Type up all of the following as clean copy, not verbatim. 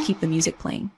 keep the music playing.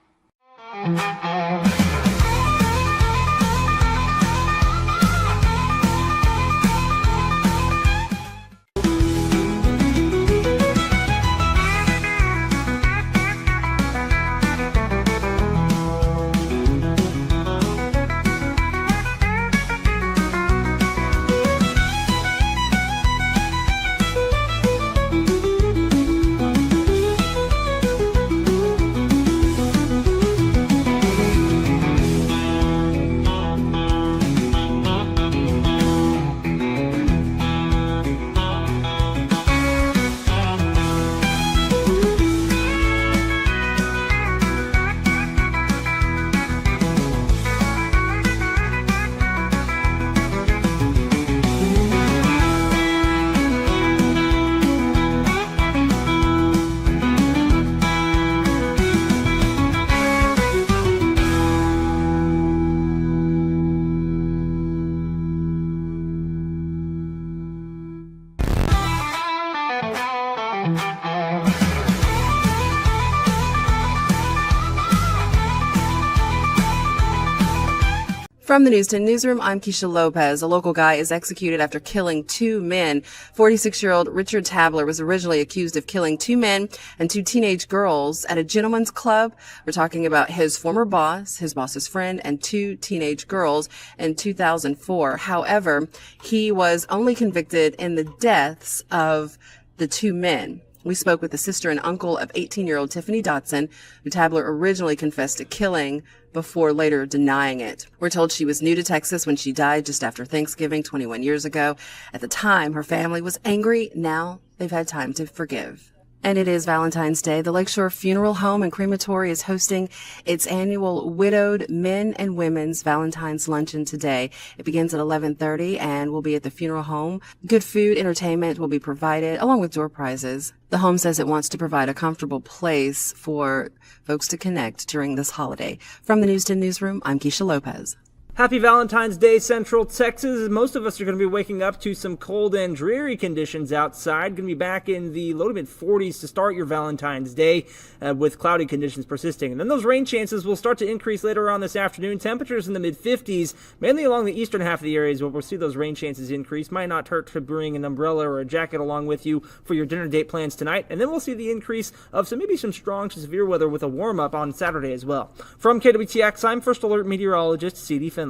From the News 10 Newsroom, I'm Keisha Lopez. A local guy is executed after killing two men. 46-year-old Richard Tabler was originally accused of killing two men and two teenage girls at a gentleman's club. We're talking about his former boss, his boss's friend, and two teenage girls in 2004. However, he was only convicted in the deaths of the two men. We spoke with the sister and uncle of 18-year-old Tiffany Dotson, who Tabler originally confessed to killing before later denying it. We're told she was new to Texas when she died just after Thanksgiving 21 years ago. At the time, her family was angry. Now they've had time to forgive. And it is Valentine's Day. The Lakeshore Funeral Home and Crematory is hosting its annual Widowed Men and Women's Valentine's Luncheon today. It begins at 11:30 and will be at the funeral home. Good food, entertainment will be provided along with door prizes. The home says it wants to provide a comfortable place for folks to connect during this holiday. From the News 10 Newsroom, I'm Keisha Lopez. Happy Valentine's Day, Central Texas. Most of us are going to be waking up to some cold and dreary conditions outside. Going to be back in the low to mid 40s to start your Valentine's Day with cloudy conditions persisting. And then those rain chances will start to increase later on this afternoon. Temperatures in the mid 50s, mainly along the eastern half of the areas where we'll see those rain chances increase. Might not hurt to bring an umbrella or a jacket along with you for your dinner date plans tonight. And then we'll see the increase of maybe some strong to severe weather with a warm up on Saturday as well. From KWTX, I'm First Alert Meteorologist C.D. Finley.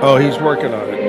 Oh, he's working on it.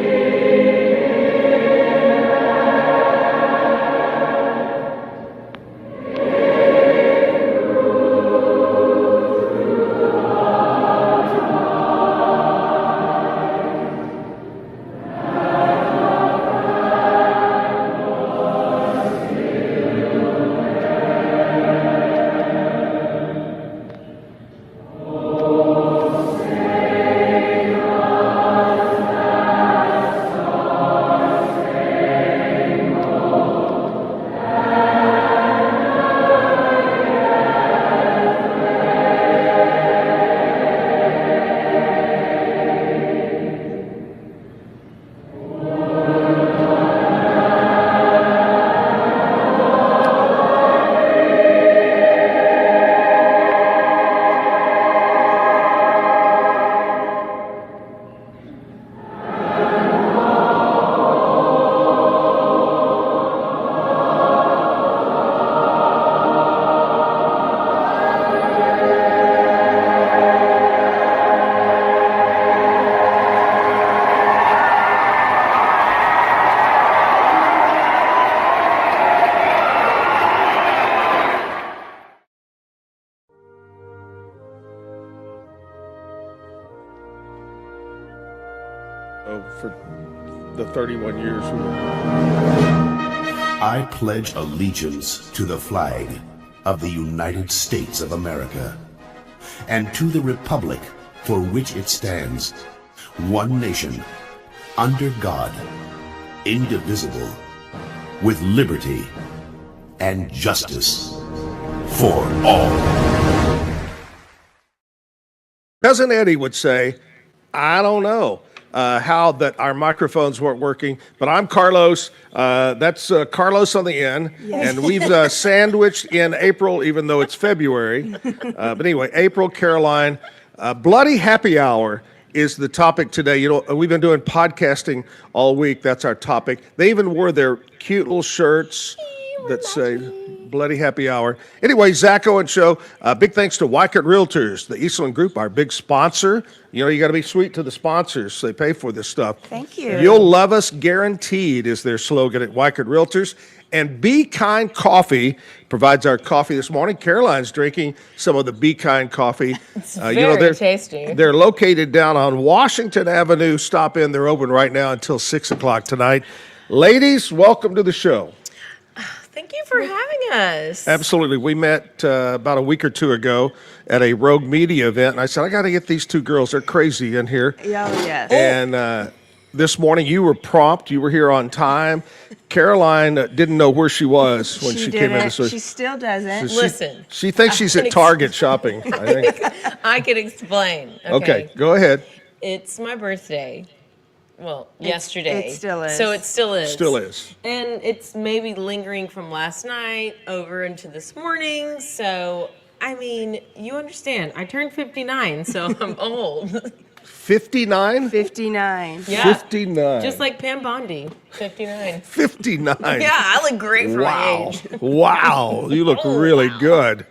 for the 31 years. I pledge allegiance to the flag of the United States of America and to the republic for which it stands, one nation, under God, indivisible, with liberty and justice for all. Cousin Eddie would say, I don't know how that our microphones weren't working, but I'm Carlos. That's Carlos on the end. Yes. And we've sandwiched in April, even though it's February. But anyway, April, Caroline, Bloody Happy Hour is the topic today. You know, we've been doing podcasting all week. That's our topic. They even wore their cute little shirts that say Bloody Happy Hour. Anyway, Zack, Owen Show. Big thanks to Weikert Realtors, the Eastland Group, our big sponsor. You know, you got to be sweet to the sponsors. They pay for this stuff. Thank you. You'll love us, guaranteed, is their slogan at Weikert Realtors. And Be Kind Coffee provides our coffee this morning. Caroline's drinking some of the Be Kind coffee. It's very tasty. They're located down on Washington Avenue. Stop in. They're open right now until 6 o'clock tonight. Ladies, welcome to the show. Thank you for having us. Absolutely. We met about a week or two ago at a Rogue Media event, and I said, I got to get these two girls. They're crazy in here. Oh, yes. And this morning, you were prompt. You were here on time. Caroline didn't know where she was when she came in. So she still doesn't. So Listen. She thinks she's at Target shopping, I think. I can explain. Okay, go ahead. It's my birthday. Well, yesterday. It still is. So it still is. Still is. And it's maybe lingering from last night over into this morning. So, I mean, you understand. I turned 59, so I'm old. 59? 59. Yeah. 59. Just like Pam Bondi, 59. 59. Yeah, I look great for Wow. my age. Wow. You look really wow. good.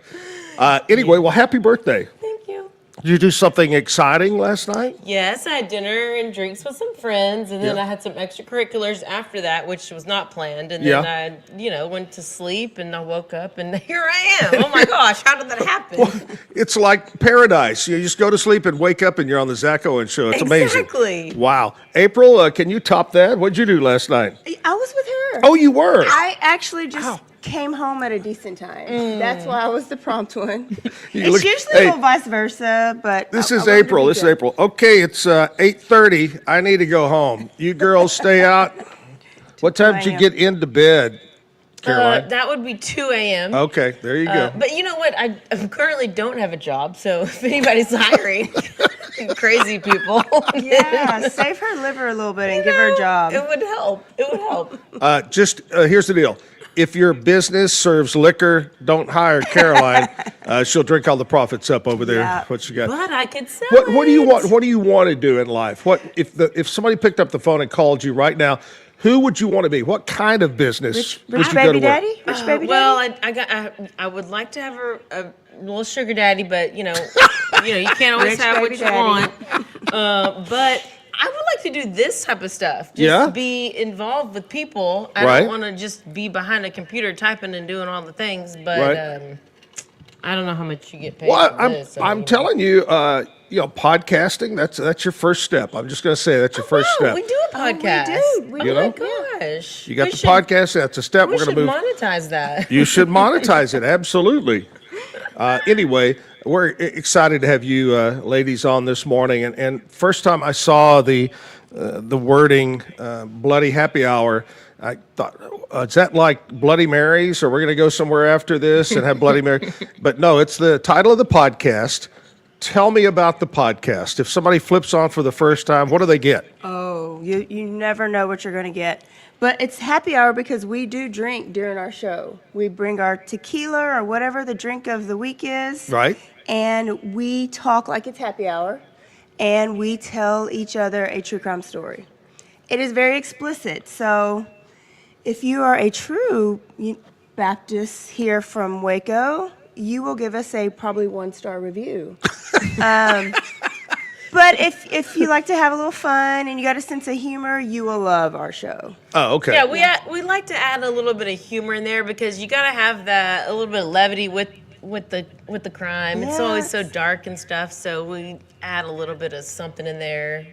Anyway, well, happy birthday. Thank you. Did you do something exciting last night? Yes, I had dinner and drinks with some friends, and then Yeah. I had some extracurriculars after that, which was not planned. And Yeah. then I, went to sleep, and I woke up, and here I am. Oh my gosh, how did that happen? It's like paradise. You just go to sleep and wake up and you're on the Zack Owen Show. It's amazing. Exactly. Wow. April, can you top that? What'd you do last night? I was with her. Oh, you were? I actually just came home at a decent time. That's why I was the prompt one. You It's look- usually hey, a little vice versa, but This I is wanted to April. be This is good. April. Okay, it's 8:30. I need to go home. You girls stay out. What time did you 2 get into bed, Caroline? That would be 2 a.m. Okay, there you go. But you know what? I currently don't have a job, so if anybody's hiring crazy people, Yeah, save her liver a little bit and give her a job. it would help. It would help. Here's the deal. If your business serves liquor, don't hire Caroline. She'll drink all the profits up over there. Yeah. What you got? But I could sell What do you it. want? What do you want to do in life? What if somebody picked up the phone and called you right now? Who would you want to be? What kind of business would Rich you go baby to work? daddy? Rich baby Well, daddy? I would like to have a little sugar daddy, but you can't always Rich have what baby you daddy. want. But I would like to do this type of stuff. Just Yeah? be involved with people. I Right. don't want to just be behind a computer typing and doing all the things. But Right. I don't know how much you get paid Well, for this. I'm telling you, podcasting. That's your first step. I'm just going to say that's your first Oh, step. we do a podcast. We You Oh know? my gosh. You got We the should- podcast. That's a step. We We're should going to move. monetize that. You should monetize it. Absolutely. Anyway, we're excited to have you ladies on this morning. And first time I saw the wording "Bloody Happy Hour," I thought, is that like Bloody Marys? Or we're going to go somewhere after this and have Bloody Mary? But no, it's the title of the podcast. Tell me about the podcast. If somebody flips on for the first time, what do they get? Oh, you never know what you're going to get. But it's happy hour because we do drink during our show. We bring our tequila or whatever the drink of the week is. Right. And we talk like it's happy hour. And we tell each other a true crime story. It is very explicit. So if you are a true Baptist here from Waco, you will give us a probably 1-star review. But if you like to have a little fun and you got a sense of humor, you will love our show. Oh, okay. Yeah, we like to add a little bit of humor in there because you gotta have that a little bit of levity with the crime. It's always so Yes. dark and stuff, so we add a little bit of something in there,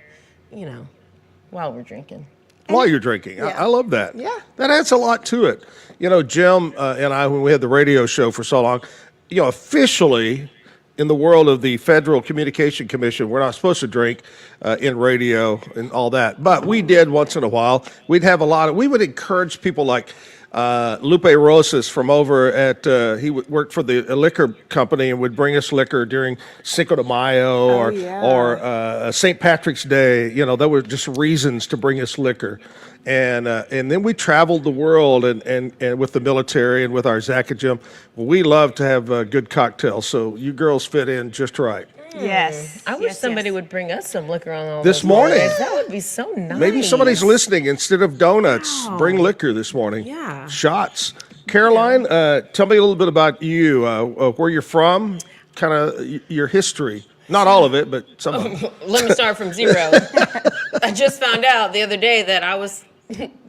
while we're drinking. While you're drinking. Yeah. I love that. Yeah. That adds a lot to it. You know, Jim and I, when we had the radio show for so long, you know, officially in the world of the Federal Communication Commission, we're not supposed to drink in radio and all that. But we did once in a while. We would encourage people like Lupe Rosas from over at, he worked for the liquor company and would bring us liquor during Cinco de Mayo or St. Patrick's Day. You know, there were just reasons to bring us liquor. And then we traveled the world and with the military and with our Zack and Jim. We love to have good cocktails, so you girls fit in just right. Yes. I wish somebody would bring us some liquor on all This those morning. mornings. That would be so nice. Maybe somebody's listening. Instead of donuts, bring liquor this morning. Yeah. Shots. Caroline, tell me a little bit about you, where you're from, kind of your history. Not all of it, but some of it. Let me start from zero. I just found out the other day that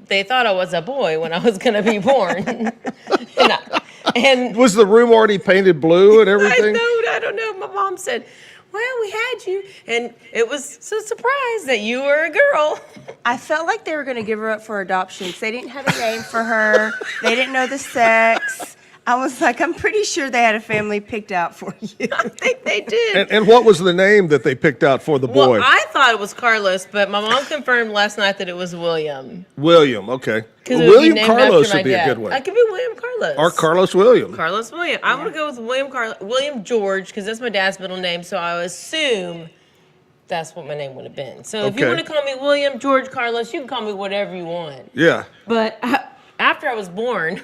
they thought I was a boy when I was going to be born. and Was the room already painted blue and everything? I don't know. My mom said, well, we had you. And it was so surprised that you were a girl. I felt like they were going to give her up for adoption because they didn't have a name for her. They didn't know the sex. I was like, I'm pretty sure they had a family picked out for you. I think they did. And what was the name that they picked out for the boy? Well, I thought it was Carlos, but my mom confirmed last night that it was William. William, okay. 'Cause it would be William named Carlos after my would be a dad. good one. I could be William Carlos. Or Carlos William. Carlos William. I'm going to go with William George, because that's my dad's middle name, so I assume that's what my name would have been. So if you Okay. want to call me William, George, Carlos, you can call me whatever you want. Yeah, But after I was born,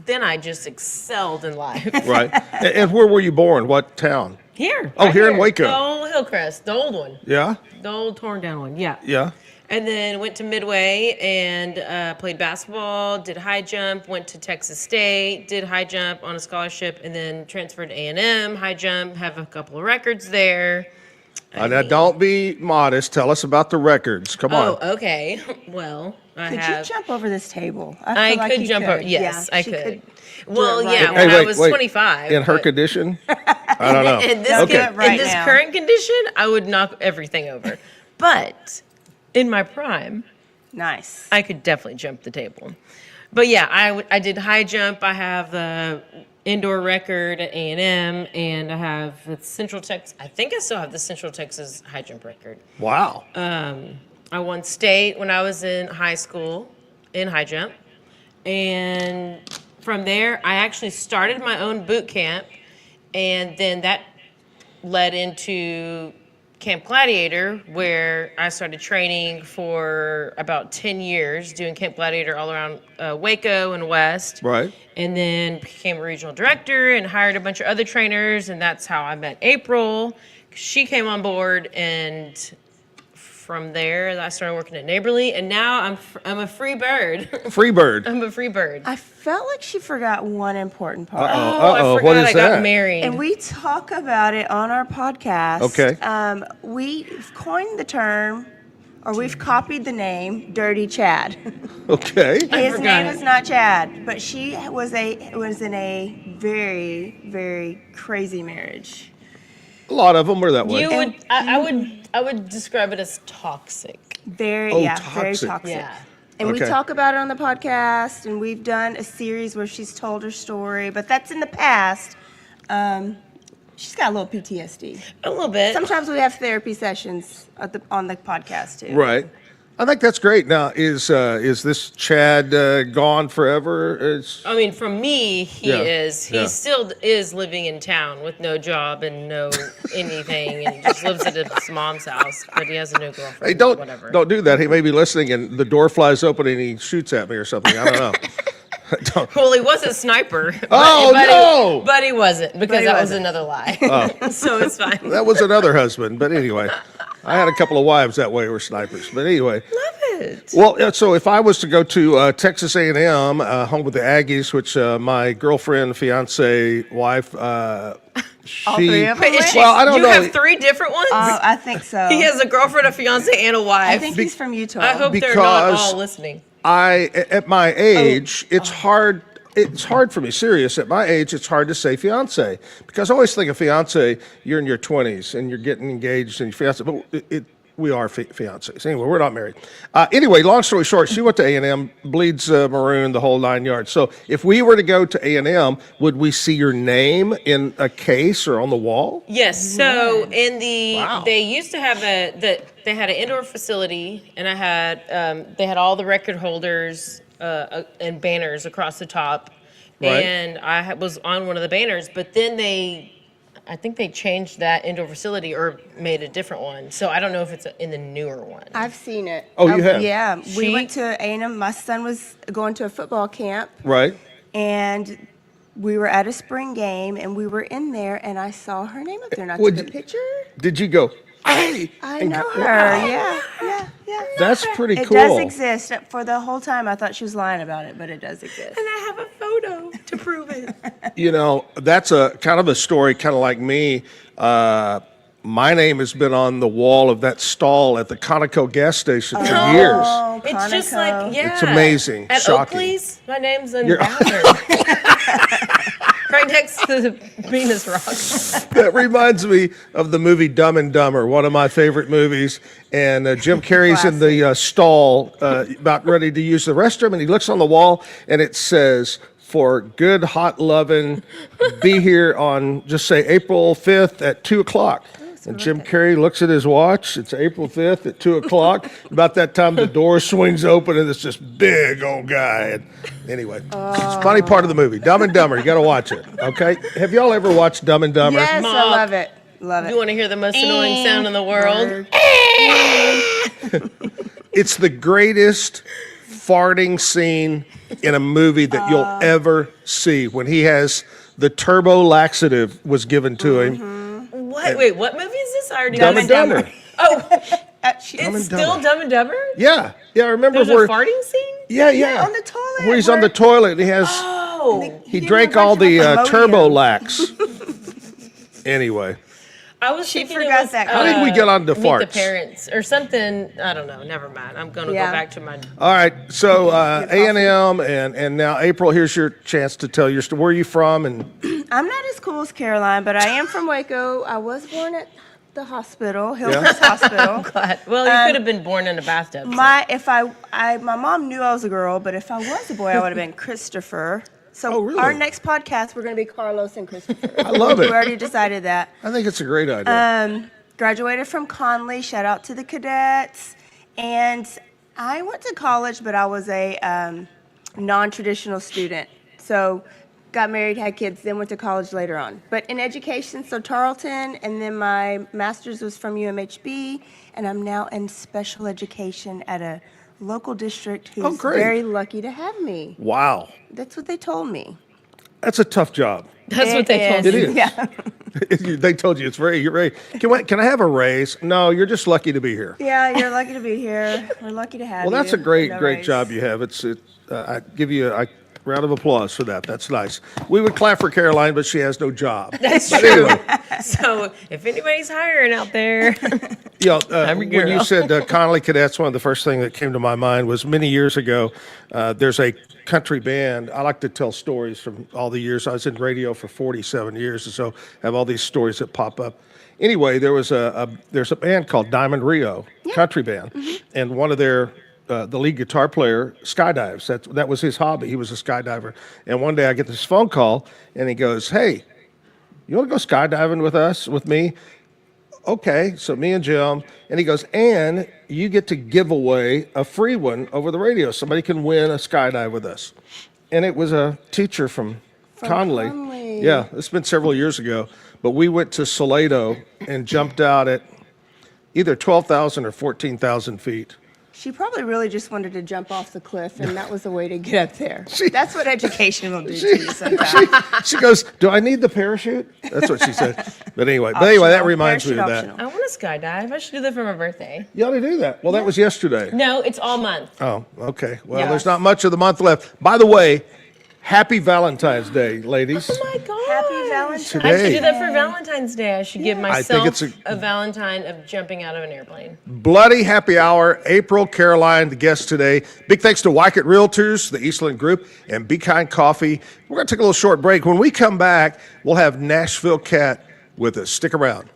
then I just excelled in life. right. And where were you born? What town? Here. Oh, right here in Waco. The old Hillcrest, the old one. Yeah, The old torn down one, yeah. yeah. And then went to Midway and played basketball, did high jump, went to Texas State, did high jump on a scholarship, and then transferred to A&M, high jump, have a couple of records there. Now, don't be modest. Tell us about the records. Come on. Oh, okay. Well, I Could have. you jump over this table? I feel like could you jump over. could. Yes, Yeah, I she could. do Well, it right yeah, now. when Hey, I wait, was wait. 25. In her but condition? I don't know. In this, Okay. Right in this now. current condition, I would knock everything over. But in my prime, Nice. I could definitely jump the table. But yeah, I did high jump. I have the indoor record at A&M, and I have the Central Texas. I think I still have the Central Texas high jump record. Wow. I won state when I was in high school in high jump. And from there, I actually started my own boot camp, and then that led into Camp Gladiator, where I started training for about 10 years, doing Camp Gladiator all around Waco and West. Right. And then became a regional director and hired a bunch of other trainers, and that's how I met April. She came on board, and from there, I started working at Neighborly, and now I'm a free bird. Free bird. I'm a free bird. I felt like she forgot one important part. Oh, Uh-oh. I What forgot is I got that? married. And we talk about it on our podcast. Okay. We've coined the term, or we've copied the name, Dirty Chad. Okay. His forgot name it. is not Chad, but she was in a very, very crazy marriage. A lot of them were that way. You would, I would describe it as toxic. Very, Oh, very toxic. toxic. Yeah. And we Okay. talk about it on the podcast, and we've done a series where she's told her story, but that's in the past. She's got a little PTSD. A little bit. Sometimes we have therapy sessions on the podcast too. Right. I think that's great. Now, is this Chad gone forever? I mean, for me, he Yeah, is. He yeah. still is living in town with no job and no anything, and just lives at his mom's house. But he has a new girlfriend. Hey, don't do that. He may be listening, and the door flies open, and he shoots at me or something. I don't know. Don't. Well, he was a sniper. Oh, no! But he wasn't, because he that was wasn't. another lie. So it's fine. That was another husband. But anyway, I had a couple of wives that way who were snipers. But anyway. Love it. Well, so if I was to go to Texas A&M, home with the Aggies, which my girlfriend, fiance, wife, All three of them? Wait, is she, Well, I don't you know. have 3 different ones? I think so. He has a girlfriend, a fiance, and a wife. I think he's from Utah. I hope they're not Because- all listening. at my age, it's hard. It's hard for me. Serious. At my age, it's hard to say fiance because I always think of fiance. You're in your 20s and you're getting engaged and your fiance. But we are fiancés. Anyway, we're not married. Anyway, long story short, she went to A&M, bleeds maroon, the whole 9 yards. So if we were to go to A&M, would we see your name in a case or on the wall? Yes. So in Wow. they used to have they had an indoor facility, and they had all the record holders and banners across the top, Right. and I was on one of the banners. But then I think they changed that indoor facility or made a different one. So I don't know if it's in the newer one. I've seen it. Oh, you have? Yeah. We She- went to A&M. My son was going to a football camp, Right. and we were at a spring game, and we were in there, and I saw her name up there, and I Would took a you- picture. Did you go, hey? I and know go, her. "Wow." Yeah. That's pretty It cool. does exist. For the whole time, I thought she was lying about it, but it does exist. And I have a photo to prove it. You know, that's a kind of a story, kind of like me. My name has been on the wall of that stall at the Conoco gas station for years. Oh, It's just Conoco. like, yeah. It's amazing, At shocking. Oakley's, my name's in the You're- bathroom. Right next to the Venus Rock. That reminds me of the movie Dumb and Dumber, one of my favorite movies. And Jim Carrey's in the stall, about ready to use the restroom, and he looks on the wall, and it says, "For good hot lovin', be here on, just say April 5th at 2 o'clock." And Jim Carrey looks at his watch. It's April 5th at 2 o'clock. About that time, the door swings open, and it's this big old guy. And anyway, it's a funny part of the movie. Dumb and Dumber. You got to watch it, okay? Have y'all ever watched Dumb and Dumber? Yes, I Mom. love it. Love You it. want to hear the most annoying sound in the world? Word. It's the greatest farting scene in a movie that you'll ever see. When he has the turbo laxative was given to him. What? Wait, what movie is this? I already Dumb know and this. Dumber. Oh, and it's still Dumber. Dumb and Dumber? Yeah, yeah. I remember There's a where. farting scene? Yeah. on the toilet, Where he's on where- the toilet. And he has. Oh. He Give drank him a all bunch the of Imodium. turbo lax. Anyway, I was She thinking forgot it was, that. how did we get on to Meet farts? the Parents or something. I don't know. Never mind. I'm going to Yeah. go back to my... All right. So A&M and now April. Here's your chance to tell your story. Where are you from? And I'm not as cool as Caroline, but I am from Waco. I was born at the hospital, Hillcrest Hospital. Well, you could have been born in a bathtub. so- My mom knew I was a girl, but if I was a boy, I would have been Christopher. So Oh, really? our next podcast, we're going to be Carlos and Christopher. I love it. We already decided that. I think it's a great idea. Graduated from Conley. Shout out to the cadets. And I went to college, but I was a non-traditional student. So got married, had kids, then went to college later on. But in education, so Tarleton, and then my master's was from UMHB, and I'm now in special education at a local district who's great. very lucky to have me. Wow, That's what they told me. that's a tough job. That's what they told is. you. It is. Yeah. They told you it's you're ready. Can I have a raise? No, you're just lucky to be here. Yeah, you're lucky to be here. We're lucky to have Well, you. that's a great No great job worries. you have. I give you a round of applause for that. That's nice. We would clap for Caroline, but she has no job. That's true. So if anybody's hiring out there, Yeah, I'm your when you girl. said Connolly Cadets, one of the first things that came to my mind was many years ago. There's a country band. I like to tell stories from all the years. I was in radio for 47 years, and so I have all these stories that pop up. Anyway, there's a band called Diamond Rio, country band, and one of their the lead guitar player skydives. That was his hobby. He was a skydiver. And one day I get this phone call, and he goes, "Hey, you want to go skydiving with me?" Okay, so me and Jim, and he goes, "And you get to give away a free one over the radio. Somebody can win a skydive with us." And it was a teacher from Conley. Conley. Yeah, it's been several years ago. But we went to Salado and jumped out at either 12,000 or 14,000 feet. She probably really just wanted to jump off the cliff, and that was the way to get up there. That's what education will do to you sometimes. She goes, "Do I need the parachute?" That's what she said. But anyway, that reminds me of Parachute that. optional. I want to skydive. I should do that for my birthday. You ought to do that. Well, that was yesterday. No, it's all month. Oh, okay. Well, Yes. there's not much of the month left. By the way, happy Valentine's Day, ladies. Oh my God. Happy Valentine's Today. I should do that for Valentine's Day. I should give I think myself it's a Valentine of jumping out of an airplane. Bloody happy hour. April, Caroline, the guest today. Big thanks to Wycott Realtors, the Eastland Group, and Be Kind Coffee. We're going to take a little short break. When we come back, we'll have Nashville Cat with us. Stick around.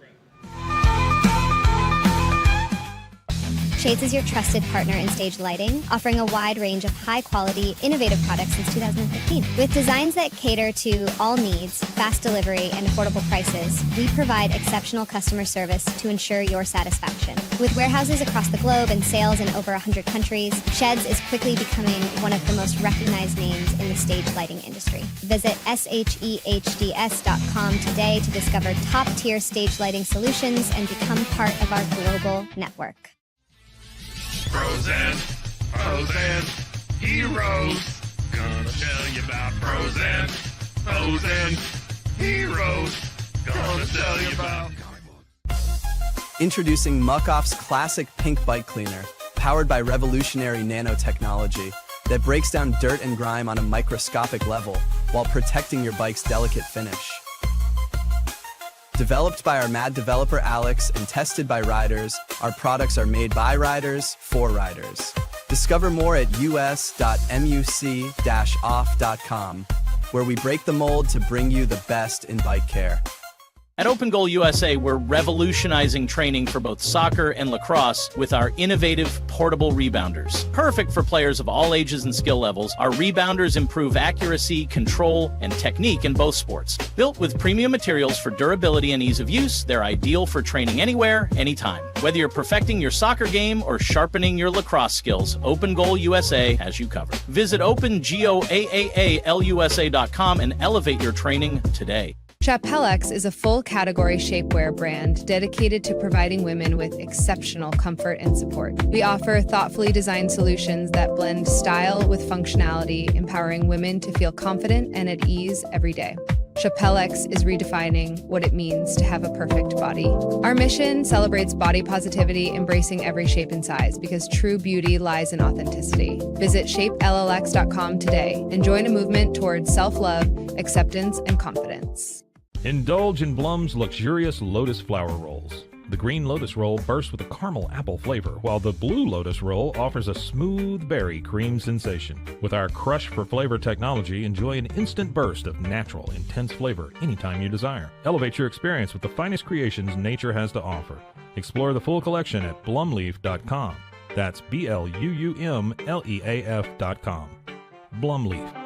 Shades is your trusted partner in stage lighting, offering a wide range of high-quality, innovative products since 2015. With designs that cater to all needs, fast delivery, and affordable prices, we provide exceptional customer service to ensure your satisfaction. With warehouses across the globe and sales in over 100 countries, Sheds is quickly becoming one of the most recognized names in the stage lighting industry. Visit shehds.com today to discover top-tier stage lighting solutions and become part of our global network. Frozen heroes. Gonna tell you about frozen heroes. Gonna tell you about. Introducing Muck-Off's classic pink bike cleaner, powered by revolutionary nanotechnology that breaks down dirt and grime on a microscopic level while protecting your bike's delicate finish. Developed by our mad developer Alex and tested by riders, our products are made by riders for riders. Discover more at us.muc-off.com, where we break the mold to bring you the best in bike care. At Open Goal USA, we're revolutionizing training for both soccer and lacrosse with our innovative portable rebounders. Perfect for players of all ages and skill levels, our rebounders improve accuracy, control, and technique in both sports. Built with premium materials for durability and ease of use, they're ideal for training anywhere, anytime. Whether you're perfecting your soccer game or sharpening your lacrosse skills, Open Goal USA has you covered. Visit opengoaalusa.com and elevate your training today. Chapellex is a full-category shapewear brand dedicated to providing women with exceptional comfort and support. We offer thoughtfully designed solutions that blend style with functionality, empowering women to feel confident and at ease every day. Chapellex is redefining what it means to have a perfect body. Our mission celebrates body positivity, embracing every shape and size, because true beauty lies in authenticity. Visit shapellx.com today and join a movement towards self-love, acceptance, and confidence. Indulge in Blum's luxurious Lotus Flower Rolls. The green Lotus Roll bursts with a caramel apple flavor, while the blue Lotus Roll offers a smooth berry cream sensation. With our Crush for Flavor technology, enjoy an instant burst of natural, intense flavor anytime you desire. Elevate your experience with the finest creations nature has to offer. Explore the full collection at blumleaf.com. That's BLUMLEAF.com. Blumleaf.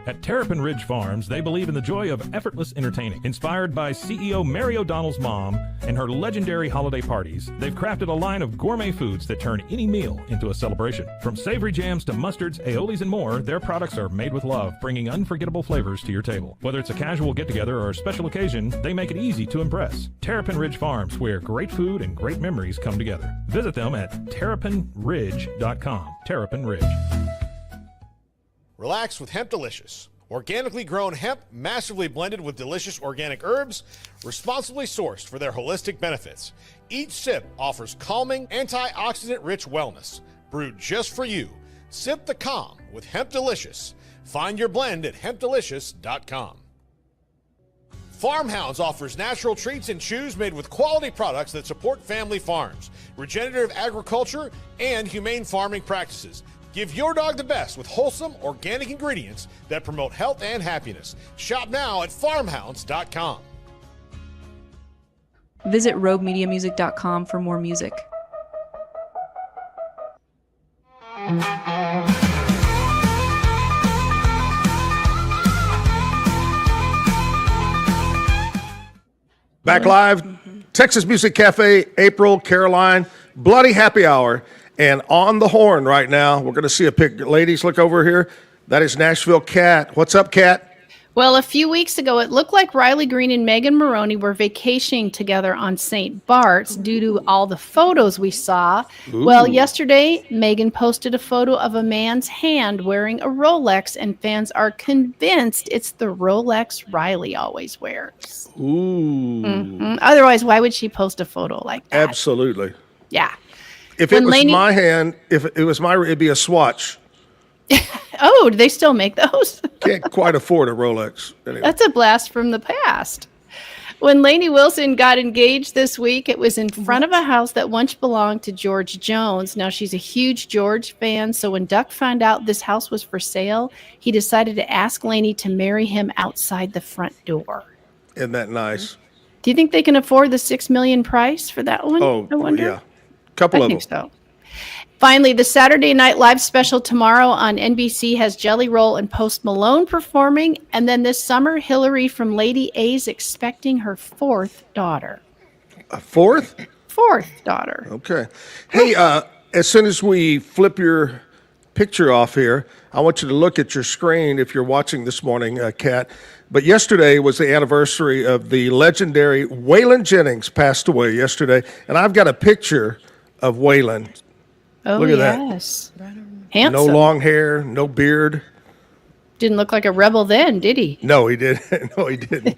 At Terrapin Ridge Farms, they believe in the joy of effortless entertaining. Inspired by CEO Mary O'Donnell's mom and her legendary holiday parties, they've crafted a line of gourmet foods that turn any meal into a celebration. From savory jams to mustards, aiolis, and more, their products are made with love, bringing unforgettable flavors to your table. Whether it's a casual get-together or a special occasion, they make it easy to impress. Terrapin Ridge Farms, where great food and great memories come together. Visit them at terrapinridge.com. Terrapin Ridge. Relax with Hemp Delicious. Organically grown hemp, massively blended with delicious organic herbs, responsibly sourced for their holistic benefits. Each sip offers calming, antioxidant-rich wellness. Brewed just for you. Sip the calm with Hemp Delicious. Find your blend at hempdelicious.com. Farmhounds offers natural treats and chews made with quality products that support family farms, regenerative agriculture, and humane farming practices. Give your dog the best with wholesome, organic ingredients that promote health and happiness. Shop now at farmhounds.com. Visit roguemediamusic.com for more music. Back live, Texas Music Cafe, April, Caroline, Bloody Happy Hour. And on the horn right now, we're going to see a pic. Ladies, look over here. That is Nashville Cat. What's up, Cat? Well, a few weeks ago, it looked like Riley Green and Megan Maroney were vacationing together on St. Bart's due to all the photos we saw. Ooh. Well, yesterday, Megan posted a photo of a man's hand wearing a Rolex, and fans are convinced it's the Rolex Riley always wears. Ooh. Mm-hmm. Otherwise, why would she post a photo like that? Absolutely. Yeah. If it was my hand, if it was my, it'd be a Swatch. Oh, do they still make those? Can't quite afford a Rolex. Anyway. That's a blast from the past. When Lainey Wilson got engaged this week, it was in front of a house that once belonged to George Jones. Now, she's a huge George fan, so when Duck found out this house was for sale, he decided to ask Lainey to marry him outside the front door. Isn't that nice? Do you think they can afford the $6 million price for that one? Oh, I wonder. yeah. Couple I of think them. so. Finally, the Saturday Night Live special tomorrow on NBC has Jelly Roll and Post Malone performing. And then this summer, Hillary from Lady A's expecting her fourth daughter. A fourth? Fourth daughter. Okay. Hey, as soon as we flip your picture off here, I want you to look at your screen if you're watching this morning, Kat. But yesterday was the anniversary of the legendary Waylon Jennings passed away yesterday. And I've got a picture of Waylon. Oh, Look at yes. that. Handsome. No long hair, no beard. Didn't look like a rebel then, did he? No, he didn't. No, he didn't.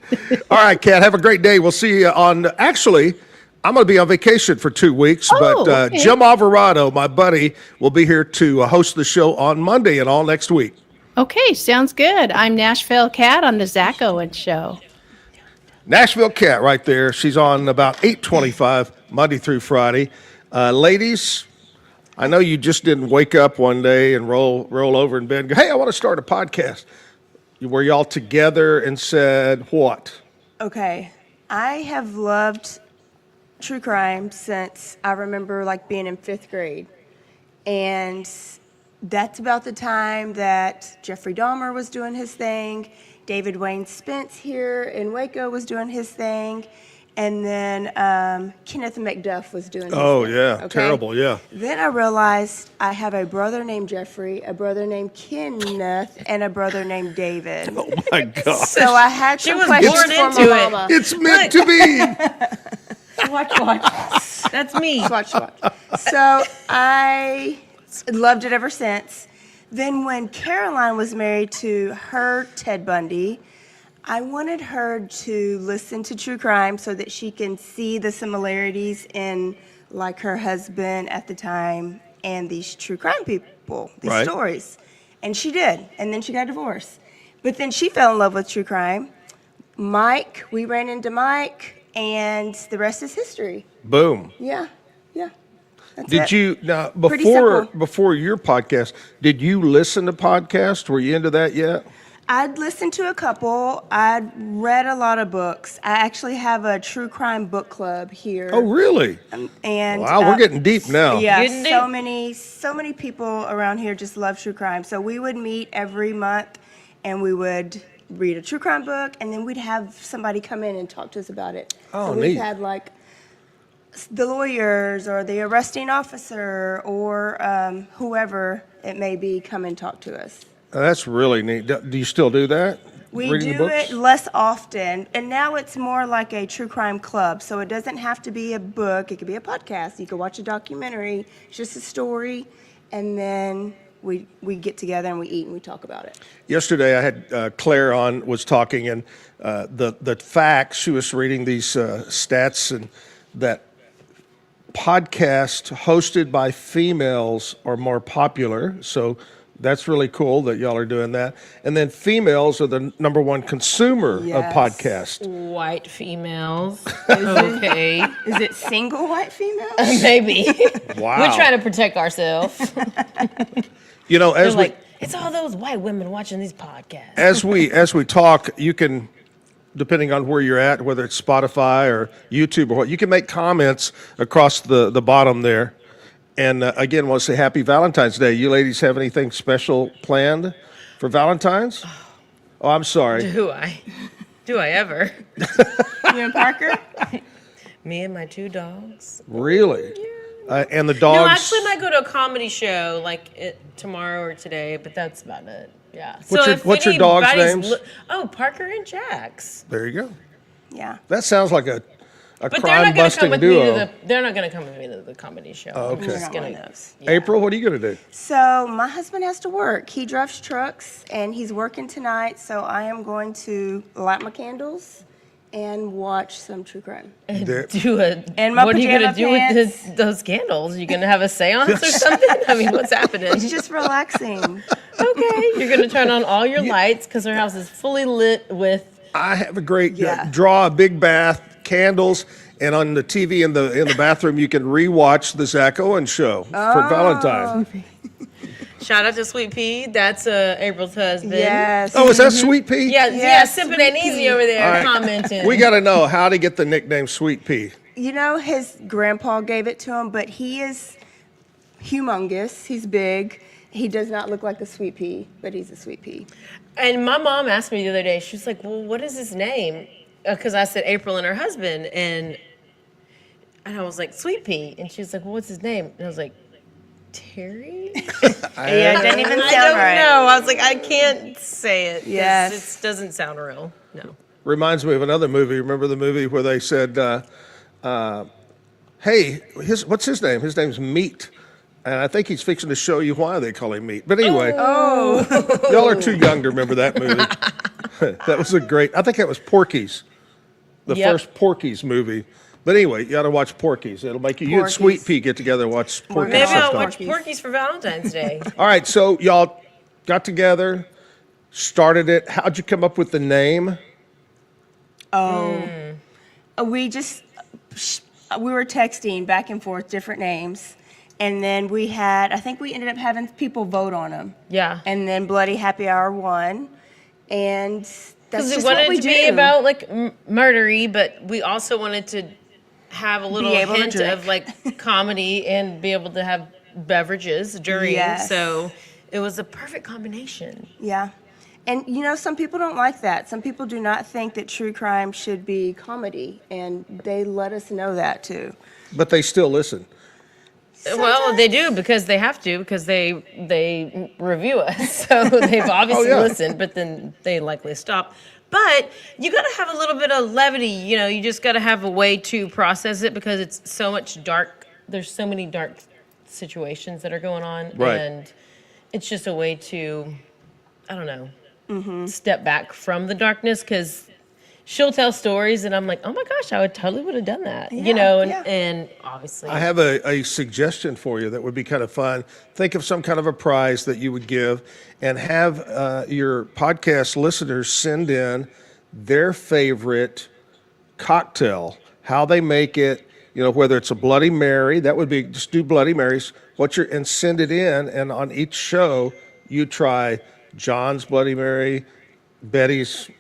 All right, Kat, have a great day. We'll see you on, actually, I'm going to be on vacation for 2 weeks, but okay. Jim Alvarado, my buddy, will be here to host the show on Monday and all next week. Okay, sounds good. I'm Nashville Cat on the Zack Owen Show. Nashville Cat right there. She's on about 8:25 Monday through Friday. Ladies, I know you just didn't wake up one day and roll over in bed and go, hey, I want to start a podcast. Were y'all together and said what? Okay. I have loved true crime since I remember like being in 5th grade. And that's about the time that Jeffrey Dahmer was doing his thing. David Wayne Spence here in Waco was doing his thing. And then Kenneth McDuff was doing his thing. Oh, yeah. Okay? Terrible, yeah. Then I realized I have a brother named Jeffrey, a brother named Kenneth, and a brother named David. Oh, my God. So I had She some was questions born for into my it. mama. It's meant to be. Watch. That's me. Watch. So I loved it ever since. Then when Caroline was married to her Ted Bundy, I wanted her to listen to true crime so that she can see the similarities in like her husband at the time and these true crime people, these Right. stories. And she did. And then she got divorced. But then she fell in love with true crime. Mike, we ran into Mike, and the rest is history. Boom. Yeah. That's Did it. you now Pretty simple. before your podcast? Did you listen to podcasts? Were you into that yet? I'd listened to a couple. I'd read a lot of books. I actually have a true crime book club here. Oh, really? And Wow, we're getting deep now. Yeah, Getting so many people around here just love true crime. So we would meet every month, and we would read a true crime book, and then we'd have somebody come in and talk to us about it. Oh, so neat. we've had like the lawyers or the arresting officer or whoever it may be come and talk to us. That's really neat. Do you still do that? We Reading the do books? it less often, and now it's more like a true crime club. So it doesn't have to be a book. It could be a podcast. You could watch a documentary. It's just a story, and then we get together and we eat and we talk about it. Yesterday, I had Claire on, was talking, and the facts, she was reading these stats, and that podcasts hosted by females are more popular. So that's really cool that y'all are doing that. And then females are the number one consumer of Yes. White podcasts. females. Okay. Is it single white females? Maybe. Wow. We're trying to protect ourselves. You know, They're as like, it's all those white women watching these podcasts. as we talk, you can, depending on where you're at, whether it's Spotify or YouTube or what, you can make comments across the bottom there. And again, want to say happy Valentine's Day. You ladies have anything special planned for Valentine's? Oh, I'm sorry. Do I? Do I ever? You and Parker? Me and my 2 dogs. Really? And the dogs? No, actually, I might go to a comedy show like tomorrow or today, but that's about it. Yeah. What's your dogs' anybody's names? Parker and Jax. There you go. Yeah. That sounds like a But they're not going to come crime-busting with me duo. they're not going to come with me to the comedy show. Oh, okay. I'm just We're not gonna one of go. those. April, what are you going to do? So my husband has to work. He drives trucks, and he's working tonight. So I am going to light my candles and watch some true crime. There- And my what are you going to pajama do pants. with those candles? You going to have a seance or something? I mean, what's happening? It's just relaxing. Okay, you're going to turn on all your lights because our house is fully lit with. I have a great Yeah. draw a big bath, candles, and on the TV in the bathroom you can rewatch the Zack Owen show for Valentine's. Shout out to Sweet Pea. That's April's husband. Yes. Oh, is that Sweet Pea? Yeah, Yes, sipping Sweet and easy Pea. over there All right. commenting. We got to know how to get the nickname Sweet Pea. You know, his grandpa gave it to him, but he is humongous. He's big. He does not look like a sweet pea, but he's a sweet pea. And my mom asked me the other day, she's like, well, what is his name? Because I said April and her husband. And I was like, Sweet Pea. And she was like, well, what's his name? And I was like, Terry? Yeah, it doesn't even I sound don't right. know. I was like, I can't say it. 'cause Yes. It doesn't sound real. No. Reminds me of another movie. Remember the movie where they said, hey, what's his name? His name's Meat. And I think he's fixing to show you why they call him Meat. But anyway, y'all are too young to remember that movie. That was I think that was Porky's, the first Porky's movie. But anyway, you got to watch Porky's. It'll make you and Sweet Pea get together and watch Porky's. Maybe I'll sometime. watch Porky's for Valentine's Day. All right, so y'all got together, started it. How'd you come up with the name? We were texting back and forth different names. And then I think we ended up having people vote on them. Yeah. And then Bloody Happy Hour won. And that's Because we just wanted what we to do. be about like murdery, but we also wanted to have a little able to hint drink. of like comedy and be able to have beverages during. Yes. So it was a perfect combination. Yeah. And, you know, some people don't like that. Some people do not think that true crime should be comedy. And they let us know that, too. But they still listen. Well, they do because they have to because they review us. So they've obviously listened, but then they likely stop. But you got to have a little bit of levity. You know, you just got to have a way to process it because it's so much dark. There's so many dark situations that are going on. Right. And it's just a way to, I don't know, step back from the darkness because she'll tell stories and I'm like, oh my gosh, I would have done that. You know, and obviously. I have a suggestion for you that would be kind of fun. Think of some kind of a prize that you would give and have your podcast listeners send in their favorite cocktail, how they make it, you know, whether it's a Bloody Mary, that would be, just do Bloody Marys, and send it in, and on each show, you try John's Bloody Mary, Betty's,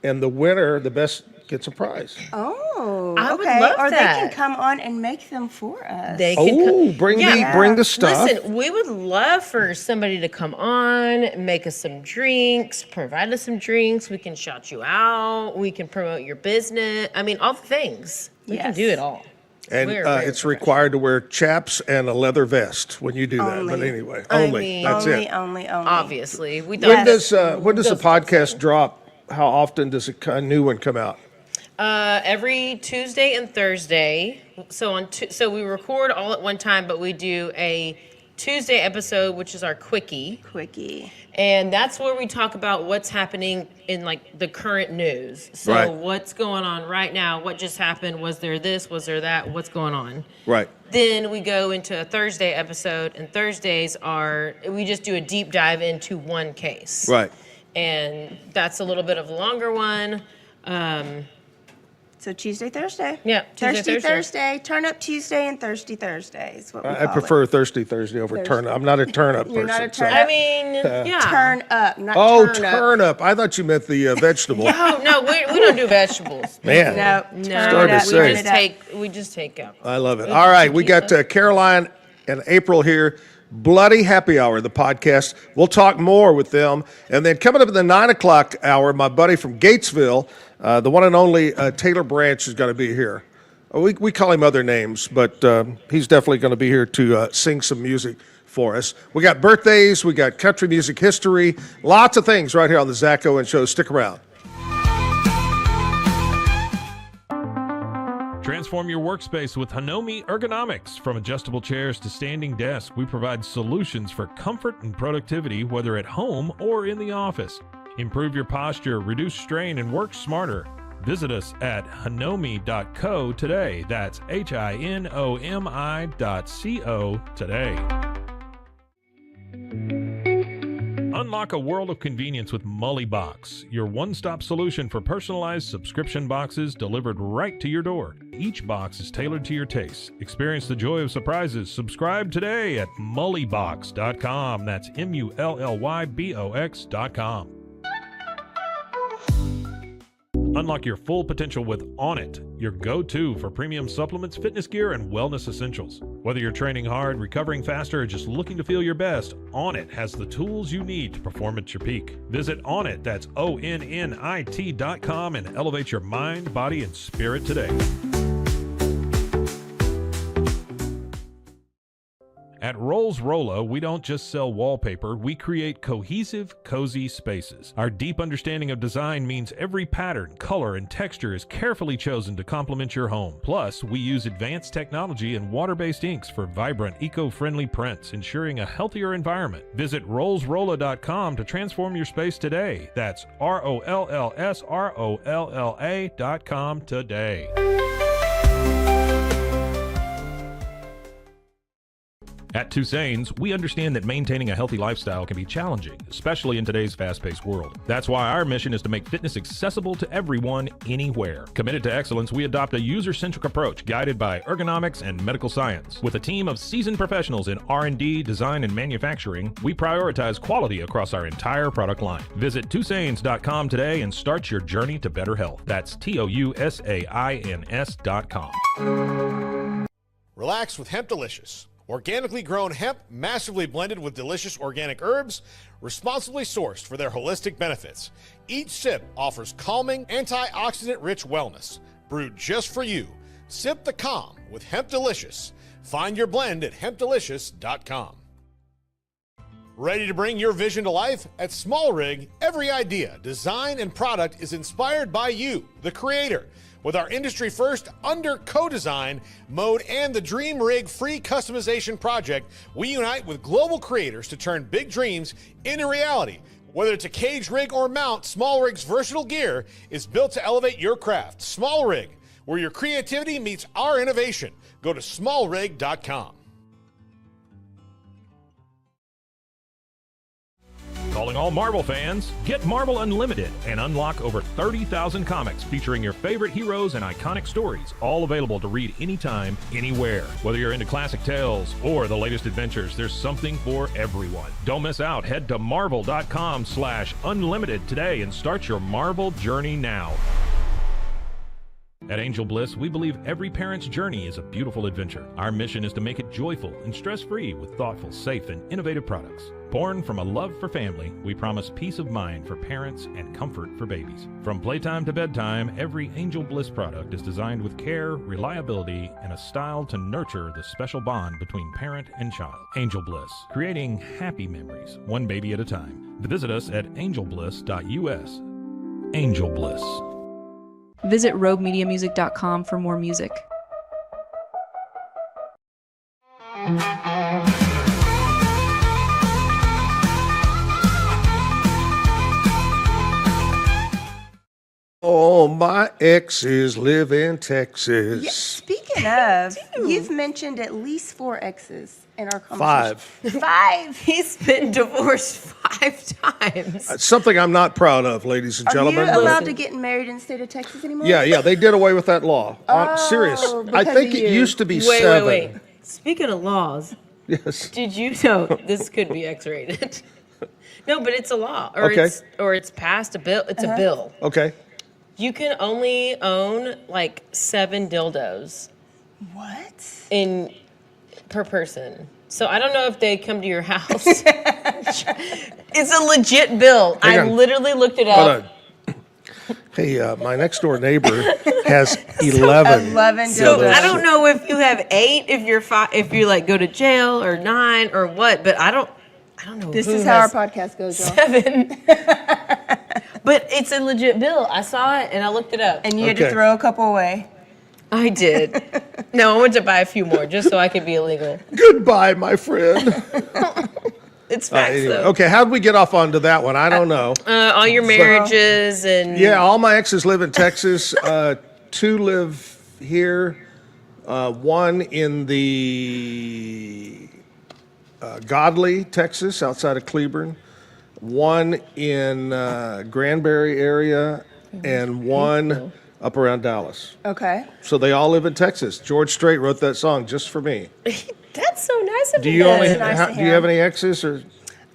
and the winner, the best, gets a prize. Oh, I would okay. love or that. they can come on and make them for us. They can bring the stuff. Listen, we would love for somebody to come on, make us some drinks, provide us some drinks. We can shout you out. We can promote your business. I mean, all the things. We can do it all. And We're very it's required to wear chaps and a leather vest when you do that. But anyway, only. That's it. Only. Obviously. When does the podcast drop? How often does a new one come out? Every Tuesday and Thursday. So so we record all at one time, but we do a Tuesday episode, which is our quickie. And that's where we talk about what's happening in like the current news. So what's going on right now? What just happened? Was there this? Was there that? What's going on? Right. Then we go into a Thursday episode, and Thursdays we just do a deep dive into one case. Right. And that's a little bit of a longer one. So Tuesday, Thursday. Yeah, Tuesday, Thursday. Turn up Tuesday and Thursday is what we I call prefer Thursday over turn up. I'm not a turn up person. You're not a turn so. up. I mean, yeah. Turn up, not turn up. turn up. I thought you meant the vegetable. No, we don't do vegetables. Man. No, Started to say. We just take out. I love it. All right, we got Caroline and April here. Bloody Happy Hour, the podcast. We'll talk more with them. And then coming up in the 9 o'clock hour, my buddy from Gatesville, the one and only Taylor Branch is going to be here. We call him other names, but he's definitely going to be here to sing some music for us. We got birthdays, we got country music history, lots of things right here on the Zack Owen Show. Stick around. Transform your workspace with Hanomi Ergonomics. From adjustable chairs to standing desks, we provide solutions for comfort and productivity, whether at home or in the office. Improve your posture, reduce strain, and work smarter. Visit us at hanomi.co today. That's HINOMI.co today. Unlock a world of convenience with Mully Box, your one-stop solution for personalized subscription boxes delivered right to your door. Each box is tailored to your tastes. Experience the joy of surprises. Subscribe today at mullybox.com. That's MULLYBOX.com. Unlock your full potential with On It, your go-to for premium supplements, fitness gear, and wellness essentials. Whether you're training hard, recovering faster, or just looking to feel your best, On It has the tools you need to perform at your peak. Visit Onnit, that's ONNIT.com, and elevate your mind, body, and spirit today. At Rolls Rolla, we don't just sell wallpaper, we create cohesive, cozy spaces. Our deep understanding of design means every pattern, color, and texture is carefully chosen to complement your home. Plus, we use advanced technology and water-based inks for vibrant, eco-friendly prints, ensuring a healthier environment. Visit rollsrolla.com to transform your space today. That's ROLLSROLLA.com today. At Tusain's, we understand that maintaining a healthy lifestyle can be challenging, especially in today's fast-paced world. That's why our mission is to make fitness accessible to everyone, anywhere. Committed to excellence, we adopt a user-centric approach guided by ergonomics and medical science. With a team of seasoned professionals in R&D, design, and manufacturing, we prioritize quality across our entire product line. Visit Tusains.com today and start your journey to better health. That's TOUSAINS.com. Relax with Hemp Delicious. Organically grown hemp, massively blended with delicious organic herbs, responsibly sourced for their holistic benefits. Each sip offers calming, antioxidant-rich wellness. Brewed just for you. Sip the calm with Hemp Delicious. Find your blend at hempdelicious.com. Ready to bring your vision to life? At Small Rig, every idea, design, and product is inspired by you, the creator. With our industry-first under co-design mode and the Dream Rig free customization project, we unite with global creators to turn big dreams into reality. Whether it's a cage rig or mount, Small Rig's versatile gear is built to elevate your craft. Small Rig, where your creativity meets our innovation. Go to smallrig.com. Calling all Marvel fans, get Marvel Unlimited and unlock over 30,000 comics featuring your favorite heroes and iconic stories, all available to read anytime, anywhere. Whether you're into classic tales or the latest adventures, there's something for everyone. Don't miss out. Head to marvel.com/unlimited today and start your Marvel journey now. At Angel Bliss, we believe every parent's journey is a beautiful adventure. Our mission is to make it joyful and stress-free with thoughtful, safe, and innovative products. Born from a love for family, we promise peace of mind for parents and comfort for babies. From playtime to bedtime, every Angel Bliss product is designed with care, reliability, and a style to nurture the special bond between parent and child. Angel Bliss, creating happy memories, one baby at a time. Visit us at angelbliss.us. Angel Bliss. Visit roguemediamusic.com for more music. Oh, my exes live in Texas. Yeah, speaking of, you've mentioned at least 4 exes in our conversation. 5. He's been divorced 5 times. Something I'm not proud of, ladies and gentlemen. Are you allowed to get married in the state of Texas anymore? Yeah, they did away with that law. Serious. I think it used to be 7. Wait. Speaking of laws, yes. Did you know this could be X-rated? No, but it's a law, or it's passed a bill. It's a bill. Okay. You can only own like 7 dildos. What? Per person. So I don't know if they come to your house. It's a legit bill. I literally looked it up. Hey, my next door neighbor has 11. 11 So dildos. I don't know if you have 8, if you're 5, if you like go to jail, or 9, or what. But I don't know. This who is how our has podcast goes, y'all. 7. But it's a legit bill. I saw it and I looked it up. And you had to throw a couple away. I did. No, I went to buy a few more just so I could be illegal. Goodbye, my friend. It's facts, Anyway. though. Okay, how'd we get off onto that one? I don't know. All your marriages and... Yeah, all my exes live in Texas. 2 live here. 1 in the Godley, Texas, outside of Cleburne. one in Granbury area, and one up around Dallas. Okay. So they all live in Texas. George Strait wrote that song just for me. That's so nice of Do him. you only nice to do you have any exes or?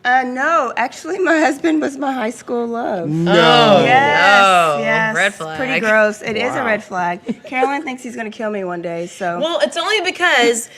No, actually, my husband was my high school love. No. Yes, no. yes. Red flag. Pretty gross. It is a Wow. red flag. Carolyn thinks he's going to kill me one day, so. Well, it's only because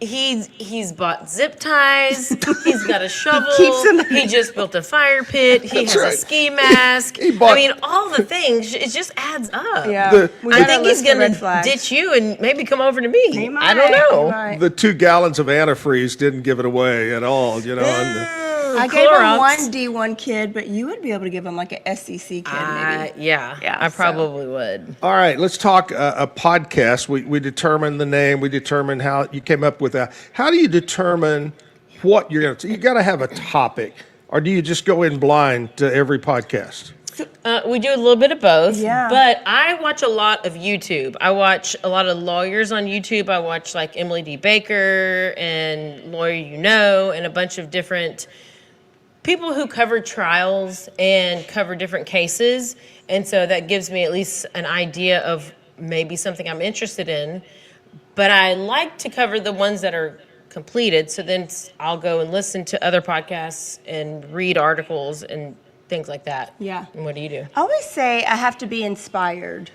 he's bought zip ties. He's got a shovel. keeps them- He just built a fire pit. He has right. a ski mask. bought- I mean, all the things. It just adds up. Yeah. We I gotta think he's list the red gonna flags. ditch you and maybe come over to me. He I don't might, know. he might. The 2 gallons of antifreeze didn't give it away at all, you know. I gave him Clorox. one D1 kid, but you would be able to give him like an SCC kid, maybe. Yeah, I probably would. All right, let's talk a podcast. We determined the name. We determined how you came up with that. How do you determine what you're going to? You got to have a topic, or do you just go in blind to every podcast? We do a little bit of both. Yeah. But I watch a lot of YouTube. I watch a lot of lawyers on YouTube. I watch like Emily D. Baker and Lawyer You Know and a bunch of different people who cover trials and cover different cases. And so that gives me at least an idea of maybe something I'm interested in. But I like to cover the ones that are completed. So then I'll go and listen to other podcasts and read articles and things like that. Yeah. And what do you do? I always say I have to be inspired.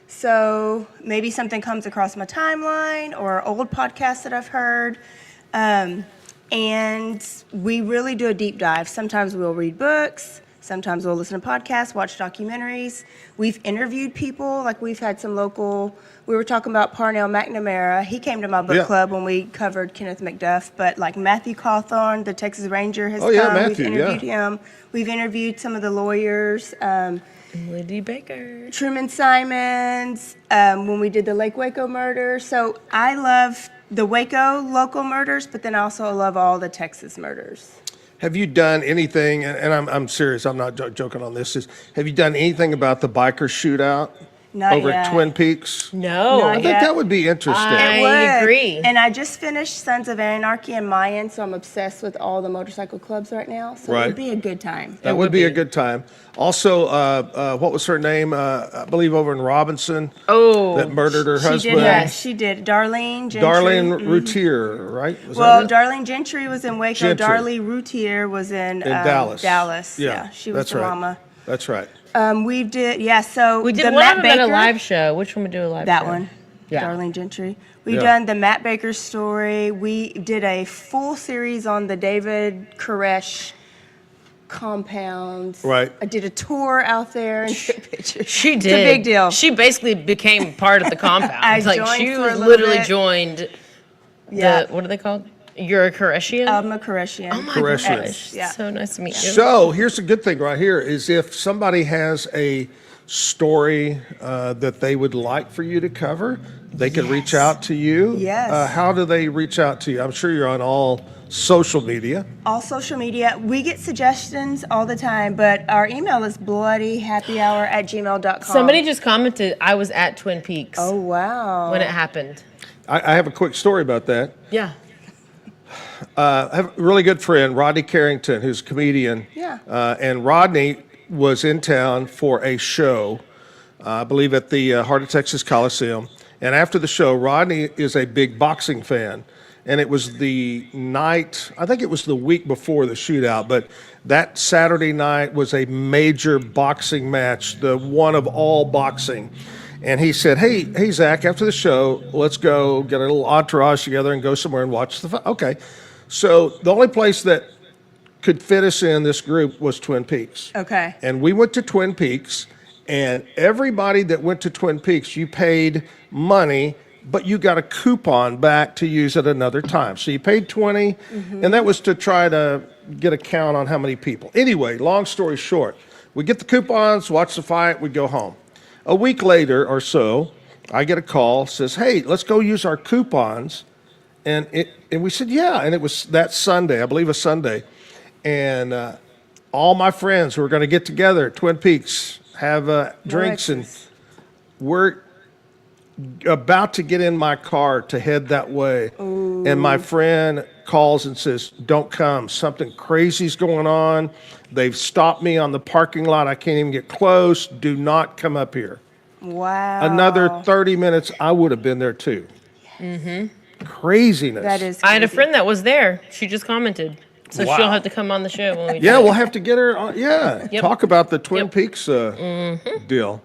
So maybe something comes across my timeline or old podcasts that I've heard. And we really do a deep dive. Sometimes we'll read books. Sometimes we'll listen to podcasts, watch documentaries. We've interviewed people. Like we've had some local, we were talking about Parnell McNamara. He came to my book club when we covered Kenneth McDuff. But like Matthew Cawthorn, the Texas Ranger, has come. Matthew, We've interviewed him. We've interviewed some of the lawyers. Liddy Baker. Truman Simons, when we did the Lake Waco murder. So I love the Waco local murders, but then also I love all the Texas murders. Have you done anything? And I'm serious. I'm not joking on this. Have you done anything about the biker shootout Not over yet. at Twin Peaks? No. I think that would be interesting. I agree. And I just finished Sons of Anarchy and Mayan, so I'm obsessed with all the motorcycle clubs right now. So it would be a good time. That would be a good time. Also, what was her name? I believe over in Robinson. Oh. That murdered her husband. She did. Darlene Gentry. Darlene Routier, right? Was Well, that it? Darlene Gentry was in Waco. Gentry. Darlene Routier was in Dallas. Dallas. Yeah, She was that's the right. mama. That's right. We did, so We did the one Matt of them at a Baker- live show. Which one we do a live show? That one. Yeah. Darlene Gentry. We've Yeah. done the Matt Baker story. We did a full series on the David Koresh compound. Right. I did a tour out there and took pictures. She did. It's a big deal. She basically became part of the compound. I like joined she for a little literally bit. joined Yeah. the, what are they called? You're a Koreshian? I'm a Koreshian. Oh my Koreshian. gosh. Yeah. So nice to meet you. So here's the good thing right here is if somebody has a story that they would like for you to cover, they can reach out to you. Yes. How do they reach out to you? I'm sure you're on all social media. All social media. We get suggestions all the time, but our email is bloodyhappyhour@gmail.com. Somebody just commented I was at Twin Peaks Oh, wow. when it happened. I have a quick story about that. Yeah. I have a really good friend, Rodney Carrington, who's a comedian. Yeah. And Rodney was in town for a show, I believe at the Heart of Texas Coliseum. And after the show, Rodney is a big boxing fan. And it was the night, I think it was the week before the shootout, but that Saturday night was a major boxing match, the one of all boxing. And he said, hey, Zack, after the show, let's go get a little entourage together and go somewhere and watch the fight. Okay. So the only place that could fit us in this group was Twin Peaks. Okay. And we went to Twin Peaks, and everybody that went to Twin Peaks, you paid money, but you got a coupon back to use at another time. So you paid $20, and that was to try to get a count on how many people. Anyway, long story short, we get the coupons, watch the fight, we go home. A week later or so, I get a call, says, hey, let's go use our coupons. And we said, yeah. And it was that Sunday, I believe a Sunday. And all my friends were going to get together at Twin Peaks, have drinks, and we're about to get in my car to head that way. Ooh. And my friend calls and says, don't come. Something crazy's going on. They've stopped me on the parking lot. I can't even get close. Do not come up here. Wow. Another 30 minutes, I would have been there too. Mm-hmm. Craziness. That is I had a crazy. friend that was there. She just commented. So Wow. she'll have to come on the show when we Yeah, do it. we'll have to get her on. Yeah, Yep. talk about the Twin Peaks deal.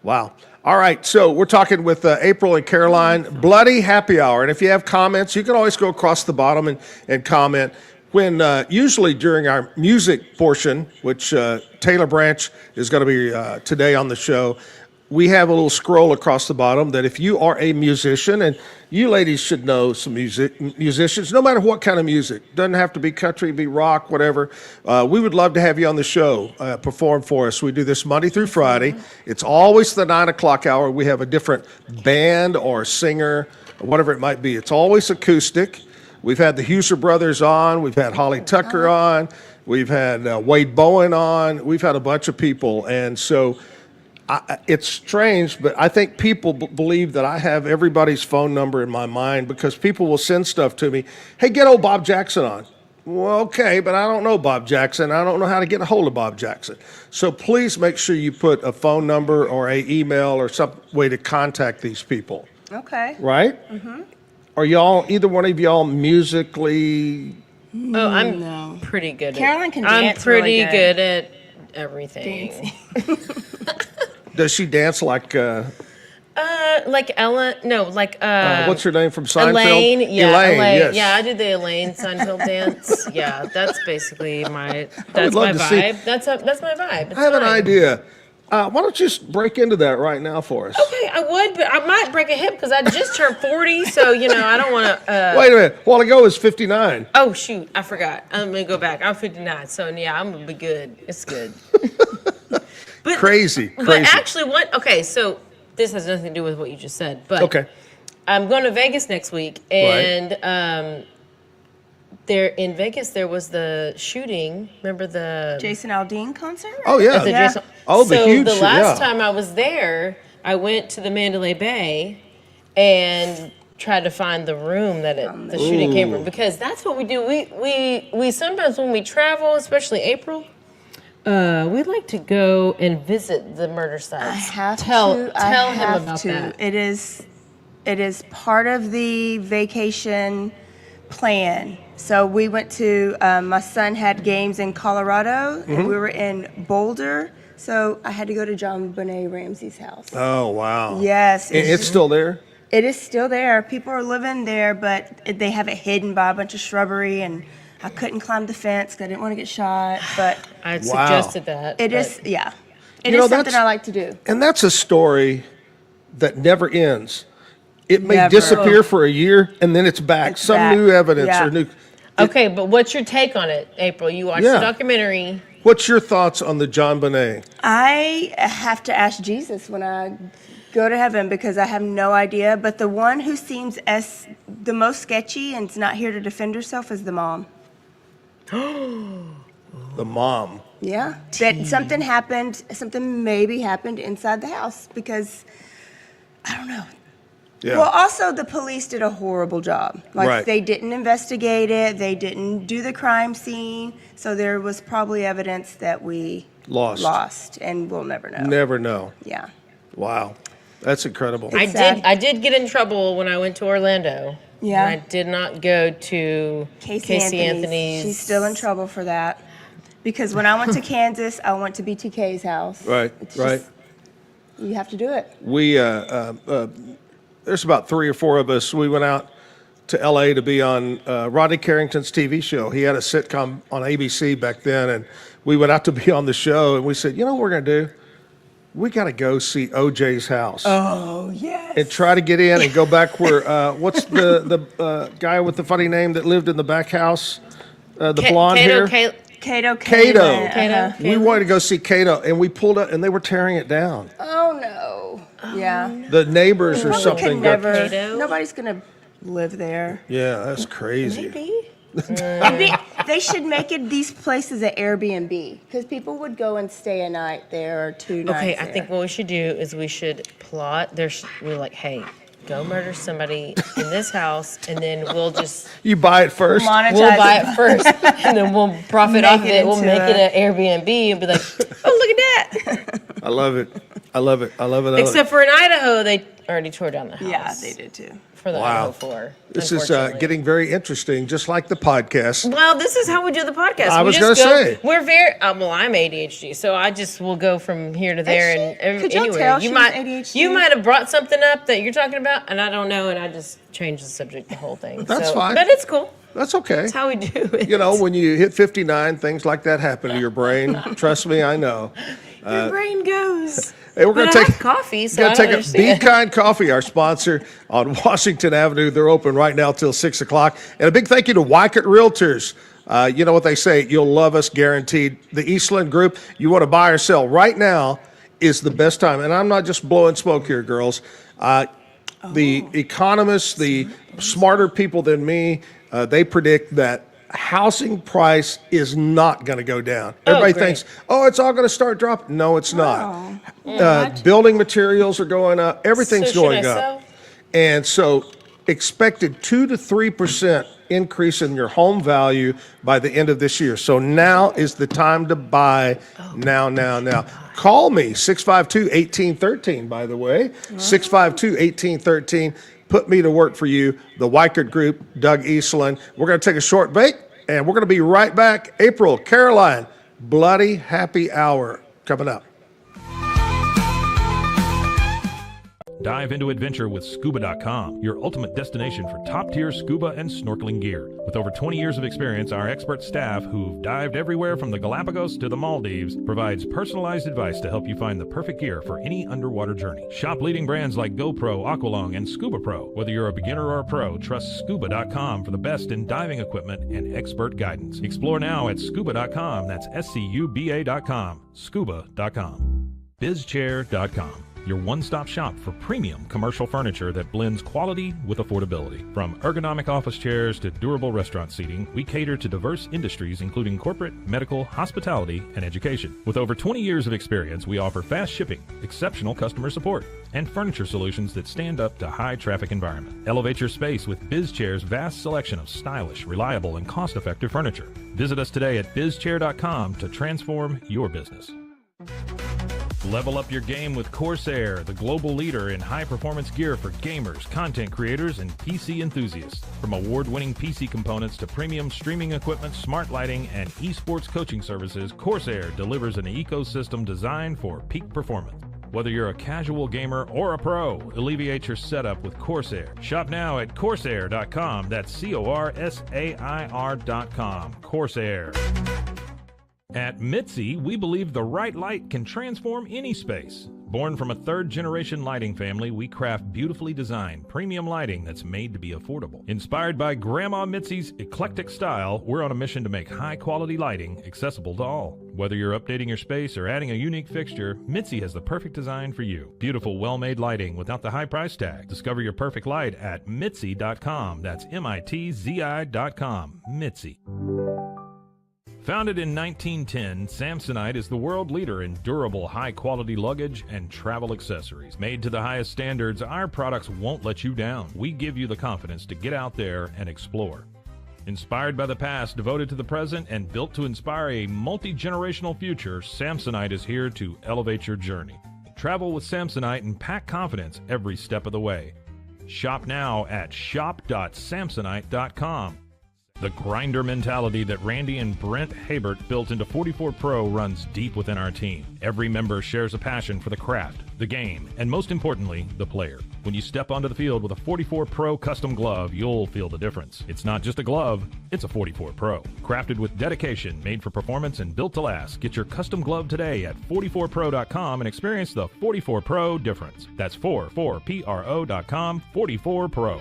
Wow. All right, so we're talking with April and Caroline. Bloody Happy Hour. And if you have comments, you can always go across the bottom and comment. When usually during our music portion, which Taylor Branch is going to be today on the show, we have a little scroll across the bottom that if you are a musician, and you ladies should know some musicians, no matter what kind of music, doesn't have to be country, be rock, whatever. We would love to have you on the show, perform for us. We do this Monday through Friday. It's always the 9 o'clock hour. We have a different band or singer, whatever it might be. It's always acoustic. We've had the Huser Brothers on. We've had Holly Tucker on. We've had Wade Bowen on. We've had a bunch of people. And so it's strange, but I think people believe that I have everybody's phone number in my mind because people will send stuff to me. Hey, get old Bob Jackson on. Well, okay, but I don't know Bob Jackson. I don't know how to get a hold of Bob Jackson. So please make sure you put a phone number or a email or some way to contact these people. Okay. Right? Mm-hmm. Are y'all, either one of y'all, musically? Oh, I'm pretty good. Caroline can I'm dance pretty really good at everything. Does she dance like Like Ellen? No, like what's her name from Seinfeld? Elaine. Yeah, Elaine. Yes. Yeah, I did the Elaine Seinfeld dance. Yeah, that's basically that's love my to see- vibe. That's my vibe. It's I have an fine. idea. Why don't you just break into that right now for us? Okay, I would, but I might break a hip because I just turned 40, so I don't want to. Wait a minute. A while ago it was 59. Oh shoot, I forgot. I'm gonna go back. I'm 59, so yeah, I'm gonna be good. It's good. But, Crazy. But actually, okay, so this has nothing to do with what you just said, but Okay. I'm going to Vegas next week, and there in Vegas there was the shooting. Remember the Jason Aldean concert? Oh, yeah. at the Yeah. Jason- Oh, the so huge the shoot, last yeah. time I was there, I went to the Mandalay Bay and tried to find the room that the shooting came from, because that's what we do. We sometimes when we travel, especially April, we like to go and visit the murder sites. I have tell to. him about that. It is part of the vacation plan. So we went to, my son had games in Colorado, and we were in Boulder. So I had to go to John Bonet Ramsey's house. Oh, wow. Yes. It's still there? It is still there. People are living there, but they have it hidden by a bunch of shrubbery, and I couldn't climb the fence because I didn't want to get shot. But I Wow. suggested that. it but- is, yeah. It You is know, something that's- I like to do. And that's a story that never ends. It may Never. disappear for a year, and then it's back. It's Some back. new evidence Yeah. or new... Okay, but what's your take on it, April? You watched Yeah. the documentary. What's your thoughts on the John Bonet? I have to ask Jesus when I go to heaven because I have no idea. But the one who seems as the most sketchy and is not here to defend herself is the mom. The mom. Yeah. That something happened, something maybe happened inside the house because I don't know. Yeah. Well, also the police did a horrible job. Like Right. they didn't investigate it, they didn't do the crime scene, so there was probably evidence that we Lost. and we'll never know. Never know. Yeah. Wow. That's incredible. I It's sad. did. I did get in trouble when I went to Orlando. Yeah. And I did not go to Casey Anthony's. She's still in trouble for that. Because when I went to Kansas, I went to BTK's house. Right, It's right. just- you have to do it. We, there's about 3 or 4 of us. We went out to L.A. to be on Rodney Carrington's TV show. He had a sitcom on ABC back then, and we went out to be on the show, and we said, you know what we're going to do? We got to go see O.J.'s house. Oh, yes. And try to get in and go back where, what's the guy with the funny name that lived in the back house? The blonde hair? Cato. Cato. We wanted to go see Cato, and we pulled up, and they were tearing it down. Oh, no. Yeah. The neighbors or Probably something. could never, nobody's going to live there. Yeah, that's crazy. They should make it these places an Airbnb because people would go and stay a night there or 2 nights Okay, I there. think what we should do is we should plot. We're like, hey, go murder somebody in this house, and then we'll just You buy it first. we'll buy it first, and then we'll profit Make off of it it. We'll into make it a- an Airbnb and be like, oh, look at that. I love it. I love it. I love it. I love Except for in Idaho, they already tore down the house. Yeah, they did too. For the Wow. Idaho 4. This is unfortunately. getting very interesting, just like the podcast. Well, this is how we do the podcast. I We was just gonna go- say. we're very. Well, I'm ADHD, so I just will go from here to there and Could y'all anywhere. tell you she might was ADHD? you might have brought something up that you're talking about, and I don't know, and I just changed the subject, the whole thing. That's so, fine. but it's cool. That's okay. That's how we do it. You know, when you hit 59, things like that happen to your brain. Trust me, I know. Your brain goes. Hey, we're But going I to take have coffee, so Gonna I take don't a Be understand. Kind Coffee, our sponsor on Washington Avenue. They're open right now till 6 o'clock. And a big thank you to Wycott Realtors. You know what they say, you'll love us guaranteed. The Eastland Group, you want to buy or sell right now is the best time. And I'm not just blowing smoke here, girls. The economists, the smarter people than me, they predict that housing price is not going to go down. Everybody great. thinks, oh, it's all going to start dropping. No, it's not. Building materials are going up. Everything's So should going I up. sell? And so expected 2 to 3% increase in your home value by the end of this year. So now is the time to buy. Now. Call me, 652-1813, by the way. 652-1813. Put me to work for you. The Wycott Group, Doug Eastland. We're going to take a short break, and we're going to be right back. April, Caroline, Bloody Happy Hour coming up. Dive into adventure with Scuba.com, your ultimate destination for top-tier scuba and snorkeling gear. With over 20 years of experience, our expert staff, who've dived everywhere from the Galapagos to the Maldives, provides personalized advice to help you find the perfect gear for any underwater journey. Shop leading brands like GoPro, Aqualung, and Scuba Pro. Whether you're a beginner or a pro, trust Scuba.com for the best in diving equipment and expert guidance. Explore now at Scuba.com. That's SCUBA.com. Scuba.com. BizChair.com. Your one-stop shop for premium commercial furniture that blends quality with affordability. From ergonomic office chairs to durable restaurant seating, we cater to diverse industries including corporate, medical, hospitality, and education. With over 20 years of experience, we offer fast shipping, exceptional customer support, and furniture solutions that stand up to high-traffic environment. Elevate your space with BizChair's vast selection of stylish, reliable, and cost-effective furniture. Visit us today at BizChair.com to transform your business. Level up your game with Corsair, the global leader in high-performance gear for gamers, content creators, and PC enthusiasts. From award-winning PC components to premium streaming equipment, smart lighting, and esports coaching services, Corsair delivers an ecosystem designed for peak performance. Whether you're a casual gamer or a pro, alleviate your setup with Corsair. Shop now at Corsair.com. That's Corsair.com. Corsair. At Mitzi, we believe the right light can transform any space. Born from a third-generation lighting family, we craft beautifully designed, premium lighting that's made to be affordable. Inspired by Grandma Mitzi's eclectic style, we're on a mission to make high-quality lighting accessible to all. Whether you're updating your space or adding a unique fixture, Mitzi has the perfect design for you. Beautiful, well-made lighting without the high price tag. Discover your perfect light at Mitzi.com. That's MITZI.com. Mitzi. Founded in 1910, Samsonite is the world leader in durable, high-quality luggage and travel accessories. Made to the highest standards, our products won't let you down. We give you the confidence to get out there and explore. Inspired by the past, devoted to the present, and built to inspire a multi-generational future, Samsonite is here to elevate your journey. Travel with Samsonite and pack confidence every step of the way. Shop now at shop.samsonite.com. The grinder mentality that Randy and Brent Habert built into 44 Pro runs deep within our team. Every member shares a passion for the craft, the game, and most importantly, the player. When you step onto the field with a 44 Pro custom glove, you'll feel the difference. It's not just a glove, it's a 44 Pro. Crafted with dedication, made for performance, and built to last. Get your custom glove today at 44pro.com and experience the 44 Pro difference. That's 44pro.com, 44 Pro.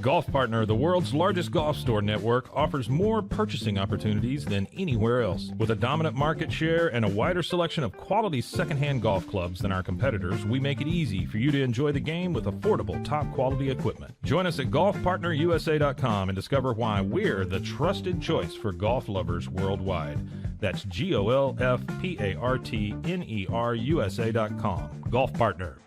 Golf Partner, the world's largest golf store network, offers more purchasing opportunities than anywhere else. With a dominant market share and a wider selection of quality secondhand golf clubs than our competitors, we make it easy for you to enjoy the game with affordable, top-quality equipment. Join us at golfpartnerusa.com and discover why we're the trusted choice for golf lovers worldwide. That's GOLFPARTNERUSA.com. Golf Partner.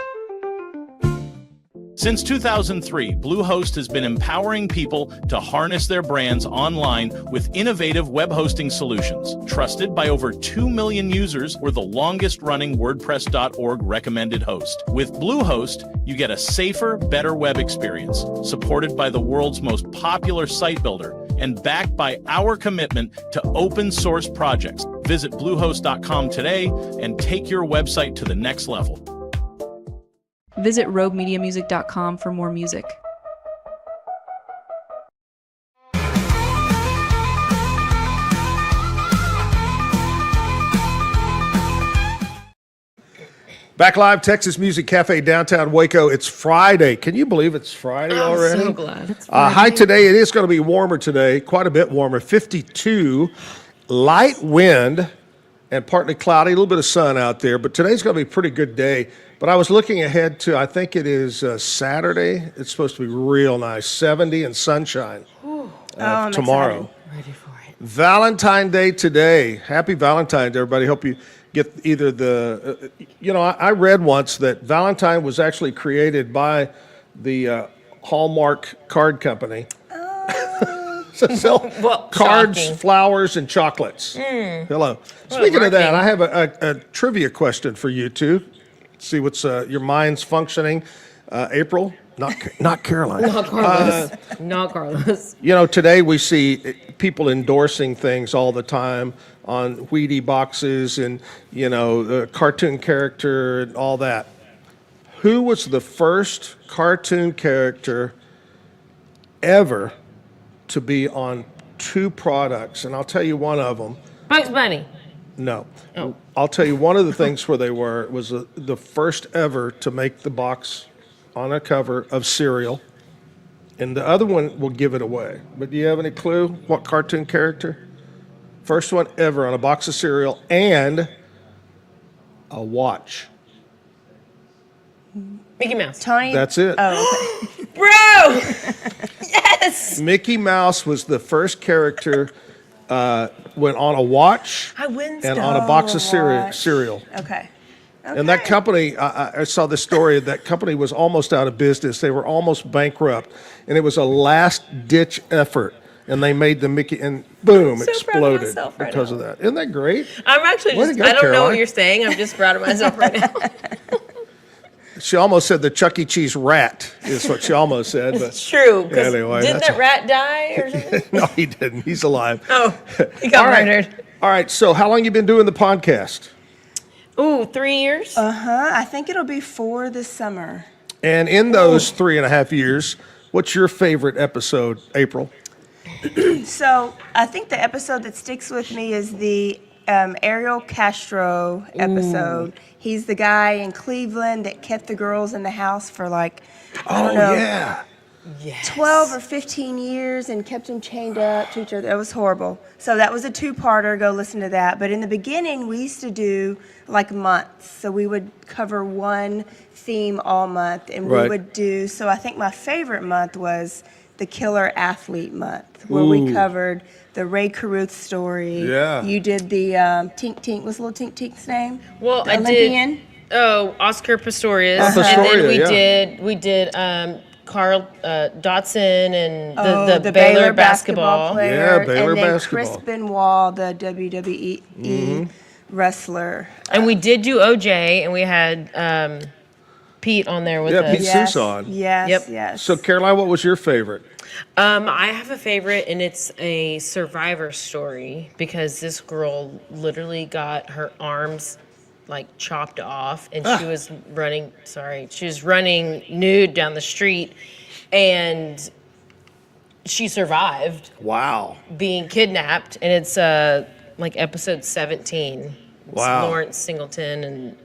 Since 2003, Bluehost has been empowering people to harness their brands online with innovative web hosting solutions. Trusted by over 2 million users, we're the longest-running WordPress.org recommended host. With Bluehost, you get a safer, better web experience, supported by the world's most popular site builder, and backed by our commitment to open source projects. Visit Bluehost.com today and take your website to the next level. Visit RogueMediaMusic.com for more music. Back live, Texas Music Cafe, downtown Waco. It's Friday. Can you believe it's Friday already? I'm so glad. High today. It is going to be warmer today, quite a bit warmer. 52, light wind, and partly cloudy. A little bit of sun out there, but today's going to be a pretty good day. But I was looking ahead to, I think it is Saturday. It's supposed to be real nice, 70 and sunshine tomorrow. Ready for it. Valentine's Day today. Happy Valentine's Day, everybody. Hope you get either the, I read once that Valentine was actually created by the Hallmark card company. So sell cards, shocking. Flowers, and chocolates. Hello. Speaking of that, I have a trivia question for you two. See what's your mind's functioning. April, not Caroline. Not Carlos. Not Carlos. Today we see people endorsing things all the time on Wheatie boxes and, the cartoon character and all that. Who was the first cartoon character ever to be on two products? And I'll tell you one of them. Bugs Bunny. No. Oh. I'll tell you one of the things where they were was the first ever to make the box on a cover of cereal. And the other one will give it away. But do you have any clue what cartoon character? First one ever on a box of cereal and a watch. Mickey Mouse. Tony. That's it. Oh, okay. Bro! Yes! Mickey Mouse was the first character went on a watch and on a box of cereal. Okay. And that company, I saw the story, that company was almost out of business. They were almost bankrupt. And it was a last-ditch effort. And they made the Mickey, and boom, so exploded proud of myself because of that. Isn't that great? I'm actually Way to just, go, I don't know Caroline. what you're saying. I'm just proud of myself right now. She almost said the Chuck E. Cheese rat is what she almost said. But It's true. 'Cause anyway, didn't that rat die or something? No, he didn't. He's alive. Oh, he got All right. murdered. All right, so how long you been doing the podcast? Ooh, 3 years? I think it'll be 4 this summer. And in those 3.5 years, what's your favorite episode, April? So I think the episode that sticks with me is the Ariel Castro episode. He's the guy in Cleveland that kept the girls in the house for I don't know, yeah. 12 or 15 years and kept them chained up to each other. It was horrible. So that was a 2-parter. Go listen to that. But in the beginning, we used to do months. So we would cover one theme all month. And we would do, so I think my favorite month was the Killer Athlete Month, where we covered the Ray Caruth story. Yeah. You did the Tink Tink. What's Little Tink Tink's name? Well, The I Olympian? did. Oh, Oscar Pistorius. Pastoria, and then yeah. we did Carl Dotson and the Baylor basketball player. Yeah, Baylor and then basketball. Chris Benoit, the WWE wrestler. And we did do OJ, and we had Pete on there with us. Pete Susan. Yes, Yep. yes. So, Caroline, what was your favorite? I have a favorite, and it's a survivor story because this girl literally got her arms chopped off, and she was running. She was running nude down the street, and she survived. Wow. Being kidnapped, and it's episode 17. It's Wow. Lawrence Singleton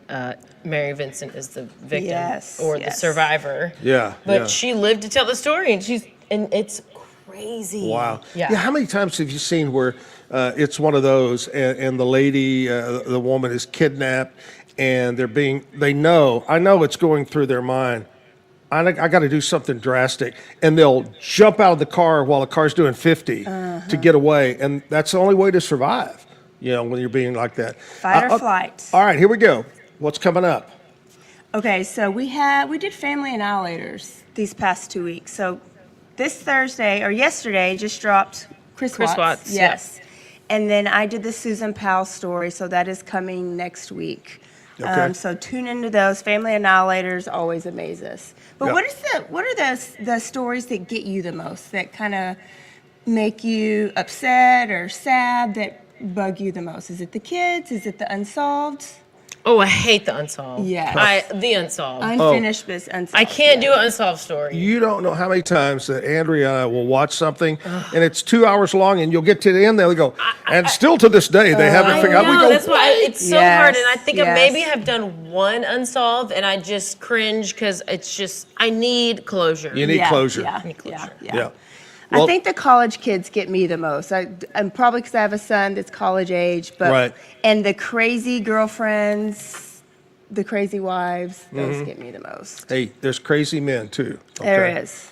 and Mary Vincent is the victim Yes, the survivor. Yeah. But yeah. she lived to tell the story, and it's crazy. Wow. Yeah. How many times have you seen where it's one of those and the lady, the woman is kidnapped and I know it's going through their mind. I got to do something drastic. And they'll jump out of the car while the car's doing 50 to get away. And that's the only way to survive, when you're being like that. Fight or flight. All right, here we go. What's coming up? Okay, so we did Family Annihilators. these past 2 weeks. So this Thursday, or yesterday, just dropped Chris Watts. Yes. And then I did the Susan Powell story, so that is coming next week. Okay. So tune into those. Family Annihilators always amaze us. But Yeah. what are the stories that get you the most, that kind of make you upset or sad, that bug you the most? Is it the kids? Is it the unsolved? Oh, I hate the unsolved. Yes. The unsolved. Unfinished business. Unsolved. I can't do an unsolved story. You don't know how many times that Andrea and I will watch something, and it's 2 hours long, and you'll get to the end, they'll go, and still to this day, they haven't figured out. We go, That's why it's so Yes, hard. And I think I yes. maybe have done one unsolved, and I just cringe because it's just, I need closure. you need closure. Yeah, I need closure. Yeah. I Well- think the college kids get me the most. I'm probably because I have a son that's college age, but Right. and the crazy girlfriends, the crazy wives, those Mm-hmm. get me the most. Hey, there's crazy men too. There okay? is.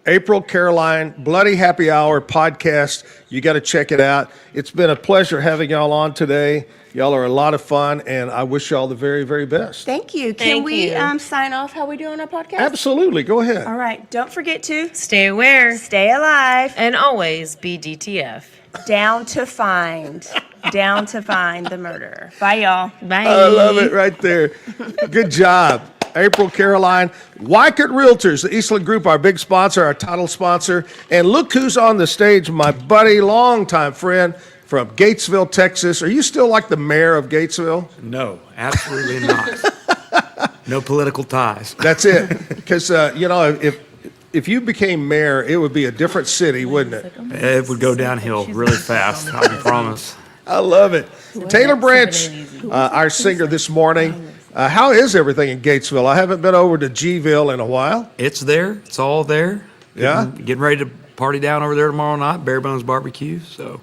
April, Caroline, Bloody Happy Hour podcast. You got to check it out. It's been a pleasure having y'all on today. Y'all are a lot of fun, and I wish y'all the very, very best. Thank you. Can Thank we you. sign off how we do on our podcast? Absolutely. Go ahead. All right. Don't forget to Stay aware stay alive. and always be DTF. Down to find the murderer. Bye, y'all. Bye. I love it right there. Good job. April, Caroline, Wycott Realtors, the Eastland Group, our big sponsor, our title sponsor. And look who's on the stage, my buddy, longtime friend from Gatesville, Texas. Are you still like the mayor of Gatesville? No, absolutely not. No political ties. That's it. Because, if you became mayor, it would be a different city, wouldn't it? It would go downhill really fast, I promise. I love it. Taylor Branch, our singer this morning. How is everything in Gatesville? I haven't been over to Gville in a while. It's there. It's all there. Yeah? Getting ready to party down over there tomorrow night, Bare Bones Barbecue. So,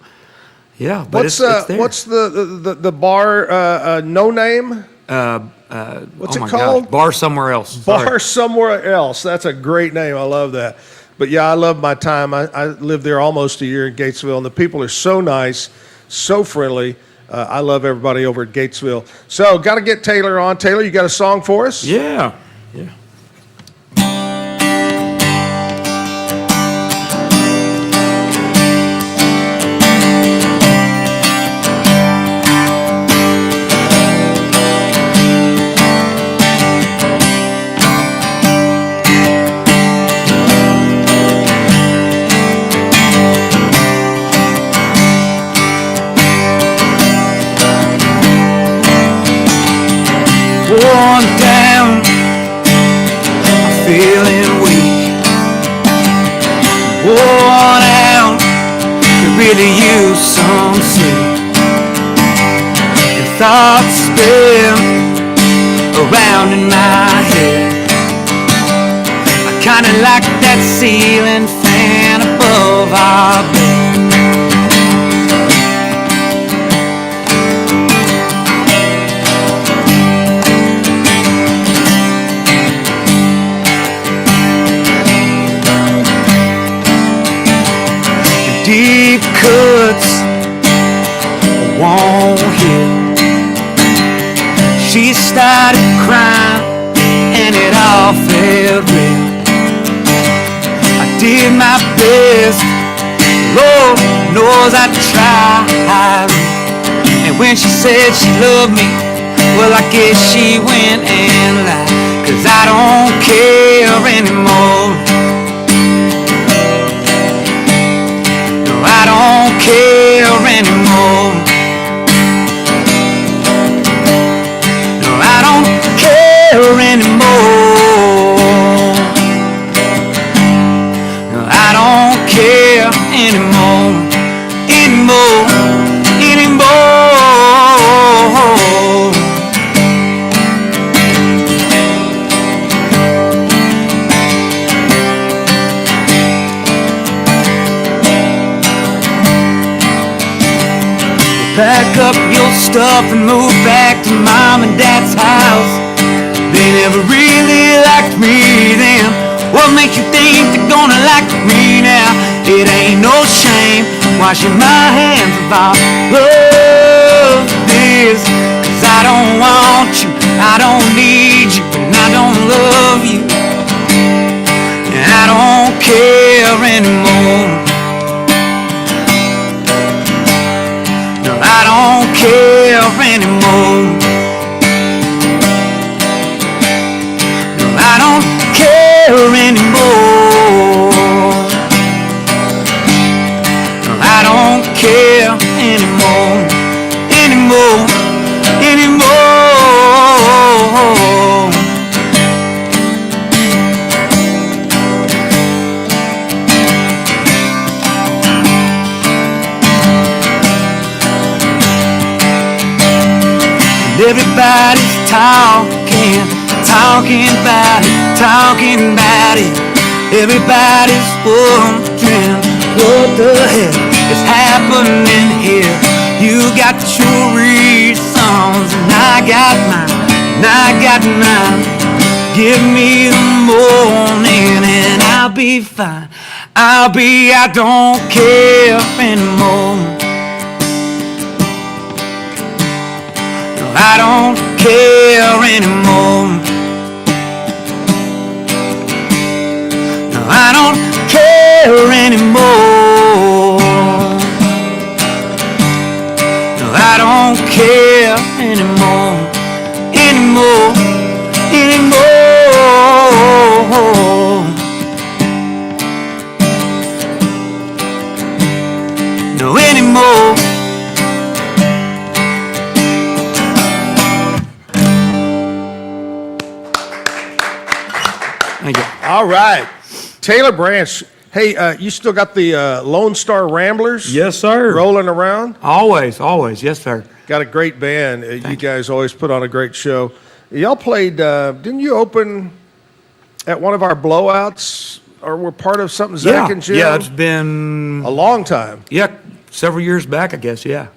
yeah, but it's there. What's the bar, No Name? What's it called? Gosh, Bar Somewhere Else. Bar Sorry. Somewhere Else. That's a great name. I love that. But yeah, I love my time. I lived there almost a year in Gatesville, and the people are so nice, so friendly. I love everybody over at Gatesville. So, got to get Taylor on. Taylor, you got a song for us? Yeah. Worn down, I'm feeling weak. Worn out, could really use some sleep. And thoughts spin around in my head. I kinda like that ceiling fan above our bed. Deep cuts won't heal. She started crying and it all felt real. I did my best, Lord knows I tried. And when she said she loved me, well I guess she went and lied. 'Cause I don't care anymore. I don't care anymore. No, I don't care anymore. No, I don't care anymore. Anymore. Pack up your stuff and move back to mom and dad's house. They never really liked me then. What makes you think they're gonna like me now? It ain't no shame washing my hands of all love this. 'Cause I don't want you, I don't need you, and I don't love you. anymore. No, I don't care anymore. No, I don't care anymore. No, I don't care anymore. Anymore. And everybody's talking about it. Everybody's wondering what the hell is happening here. You got your reasons, and I got mine. Give me the morning, and I'll be fine. I don't care anymore. No, I don't care anymore. No, I don't care anymore. No, I don't care anymore. Anymore. No, anymore. Thank you. All right. Taylor Branch. Hey, you still got the Lone Star Ramblers? Yes, sir. Rolling around? Always. Yes, sir. Got a great band. You guys always put on a great show. Y'all played, didn't you open at one of our blowouts? Or were part of something, Zack and Jim? Yeah, it's been a long time. Yeah, several years back, I guess. Yeah.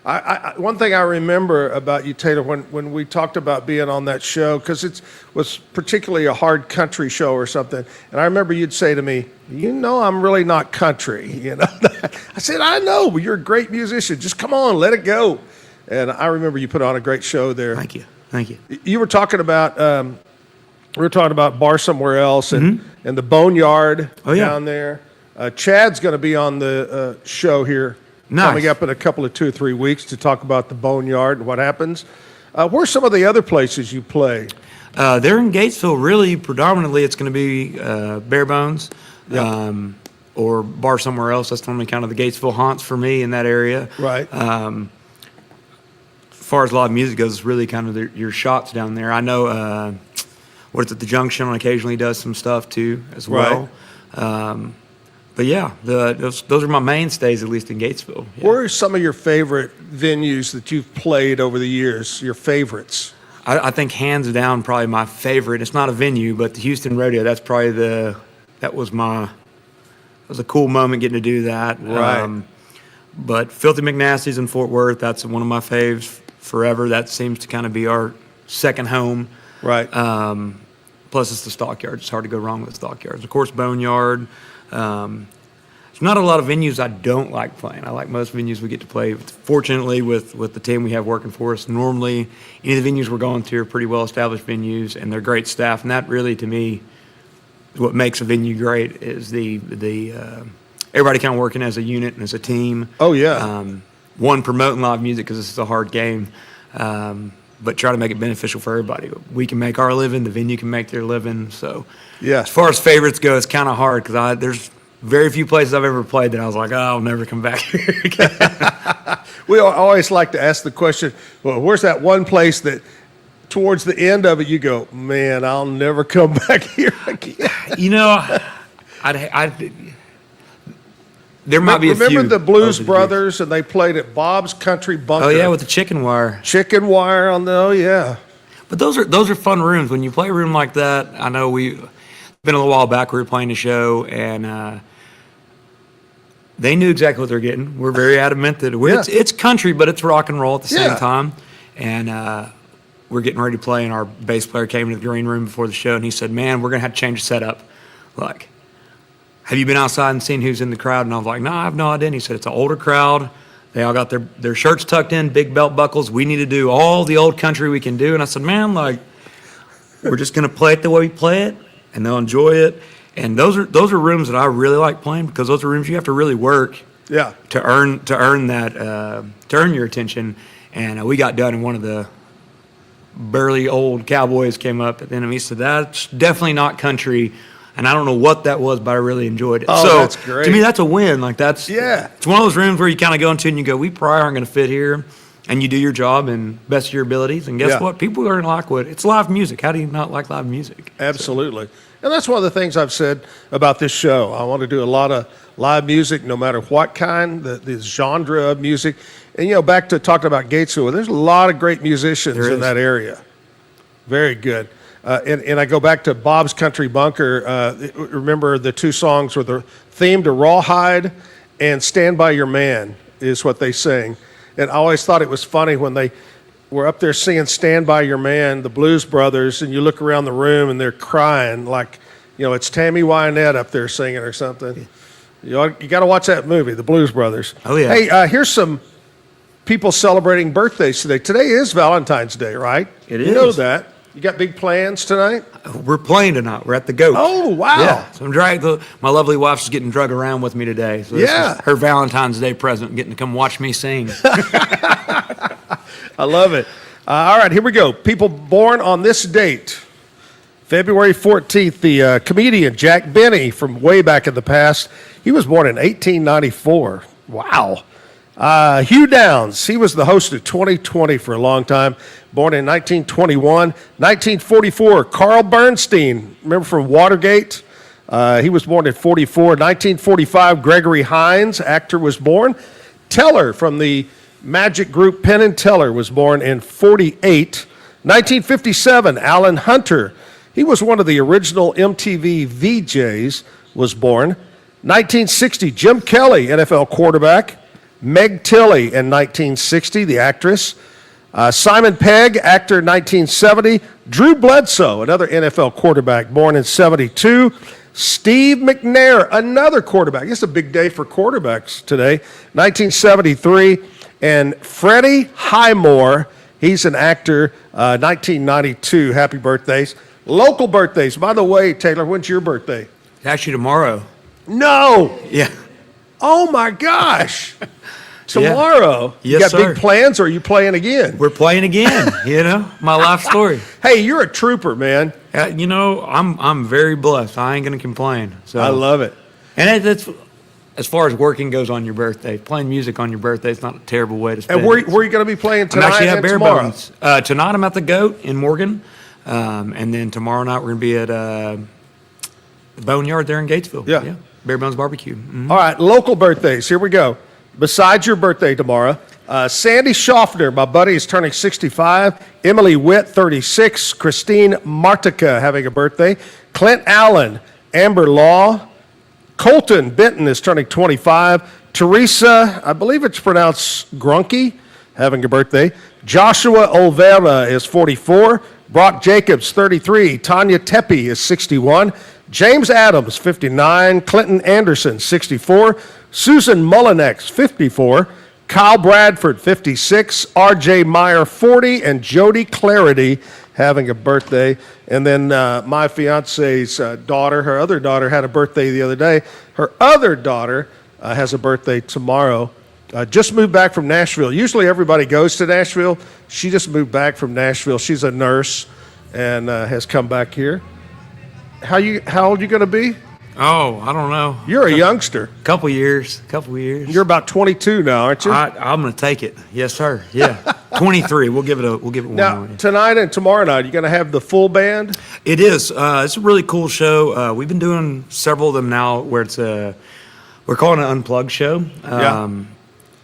I one thing I remember about you, Taylor, when we talked about being on that show, because it was particularly a hard country show or something, and I remember you'd say to me, "You know, I'm really not country." You know, I said, "I know, but you're a great musician. Just come on, let it go." And I remember you put on a great show there. Thank you. You were talking about Bar Somewhere Else and the Boneyard down there. Chad's going to be on the show here. Nice. Coming up in a couple of 2 or 3 weeks to talk about the Boneyard and what happens. Where's some of the other places you play? They're in Gatesville. Really, predominantly, it's going to be Bare Bones or Bar Somewhere Else. That's normally kind of the Gatesville haunts for me in that area. Right. As far as live music goes, it's really kind of your shots down there. I know, the Junction occasionally does some stuff too as well. Right. But yeah, those are my mainstays, at least in Gatesville. Yeah. Where are some of your favorite venues that you've played over the years, your favorites? I think hands down, probably my favorite. It's not a venue, but the Houston Rodeo. That's probably it was a cool moment getting to do that. Right. But Filthy McNasty's in Fort Worth. That's one of my faves forever. That seems to kind of be our second home. Right. Plus, it's the Stockyards. It's hard to go wrong with Stockyards. Of course, Boneyard. There's not a lot of venues I don't like playing. I like most venues we get to play. Fortunately, with the team we have working for us, normally any of the venues we're going to are pretty well-established venues, and they're great staff. And that really, to me, what makes a venue great is the everybody kind of working as a unit and as a team. Oh, yeah. One, promoting live music because this is a hard game, but try to make it beneficial for everybody. We can make our living, the venue can make their living. So, yeah. As far as favorites go, it's kind of hard because there's very few places I've ever played that I was like, oh, I'll never come back here again. We always like to ask the question, well, where's that one place that towards the end of it you go, man, I'll never come back here again? You know, there might be a few. Remember the Blues Brothers, and they played at Bob's Country Bunker? Oh, yeah, with the chicken wire. Chicken wire on the, oh, yeah. But those are fun rooms. When you play a room like that, I know we've been a little while back, we were playing a show, and they knew exactly what they're getting. We're very adamant that it's country, but it's rock and roll at the same time. And we're getting ready to play, and our bass player came into the green room before the show, and he said, man, we're going to have to change the setup. Like, have you been outside and seen who's in the crowd? And I was like, no, I have no idea. And he said, it's an older crowd. They all got their shirts tucked in, big belt buckles. We need to do all the old country we can do. And I said, man, like, we're just going to play it the way we play it, and they'll enjoy it. And those are rooms that I really like playing because those are rooms you have to really work to earn your attention. And we got done, and one of the burly old cowboys came up at the end of me and said, "That's definitely not country." And I don't know what that was, but I really enjoyed it. Oh, so that's great. To me, that's a win. Like it's one of those rooms where you kind of go into and you go, we probably aren't going to fit here. And you do your job and best of your abilities. And guess what? People are going to like it's live music. How do you not like live music? Absolutely. And that's one of the things I've said about this show. I want to do a lot of live music, no matter what kind, the genre of music. And, back to talking about Gatesville, there's a lot of great musicians in that area. Very good. And I go back to Bob's Country Bunker. Remember the two songs were the theme to Rawhide and Stand By Your Man is what they sing. And I always thought it was funny when they were up there singing Stand By Your Man, the Blues Brothers, and you look around the room and they're crying like, it's Tammy Wynette up there singing or something. You got to watch that movie, The Blues Brothers. Oh, yeah. Hey, here's some people celebrating birthdays today. Today is Valentine's Day, right? It is. is. You know that. You got big plans tonight? We're playing tonight. We're at the Goat. Oh, wow. Yeah. So my lovely wife's getting drug around with me today. So this is her Valentine's Day present, getting to come watch me sing. I love it. All right, here we go. People born on this date. February 14th, the comedian Jack Benny from way back in the past. He was born in 1894. Wow. Hugh Downs, he was the host of 2020 for a long time, born in 1921. 1944, Carl Bernstein, remember from Watergate? He was born in 44. 1945, Gregory Hines, actor, was born. Teller from the magic group Penn and Teller was born in 48. 1957, Alan Hunter, he was one of the original MTV VJs, was born. 1960, Jim Kelly, NFL quarterback. Meg Tilly in 1960, the actress. Simon Pegg, actor, 1970. Drew Bledsoe, another NFL quarterback, born in 72. Steve McNair, another quarterback. It's a big day for quarterbacks today, 1973. And Freddie Highmore, he's an actor, 1992. Happy birthdays. Local birthdays. By the way, Taylor, when's your birthday? Actually, tomorrow. No! Yeah. Oh, my gosh. Tomorrow. Yes, you got sir. big plans, or are you playing again? We're playing again, my life story. Hey, you're a trooper, man. I'm very blessed. I ain't going to complain. So I love it. And it's as far as working goes on your birthday, playing music on your birthday is not a terrible way to spend And where it. are you going to be playing tonight I'm actually at and Bare tomorrow? Bones. Tonight I'm at the Goat in Morgan. And then tomorrow night we're going to be at the Boneyard there in Gatesville. Yeah. Bare Bones Barbecue. Mm-hmm. All right, local birthdays. Here we go. Besides your birthday tomorrow, Sandy Schaffner, my buddy, is turning 65. Emily Witt, 36. Christine Martica having a birthday. Clint Allen, Amber Law. Colton Benton is turning 25. Teresa, I believe it's pronounced Grunky, having a birthday. Joshua Olvera is 44. Brock Jacobs, 33. Tanya Tepe is 61. James Adams, 59. Clinton Anderson, 64. Susan Mullinex, 54. Kyle Bradford, 56. R.J. Meyer, 40. And Jody Clarity having a birthday. And then my fiance's daughter, her other daughter, had a birthday the other day. Her other daughter has a birthday tomorrow. Just moved back from Nashville. Usually everybody goes to Nashville. She just moved back from Nashville. She's a nurse and has come back here. How old you going to be? Oh, I don't know. You're a youngster. Couple years. You're about 22 now, aren't you? I'm going to take it. Yes, sir. Yeah. 23. We'll give it one now, more. Tonight and tomorrow night, you going to have the full band? It is. It's a really cool show. We've been doing several of them now where we're calling it an unplugged show.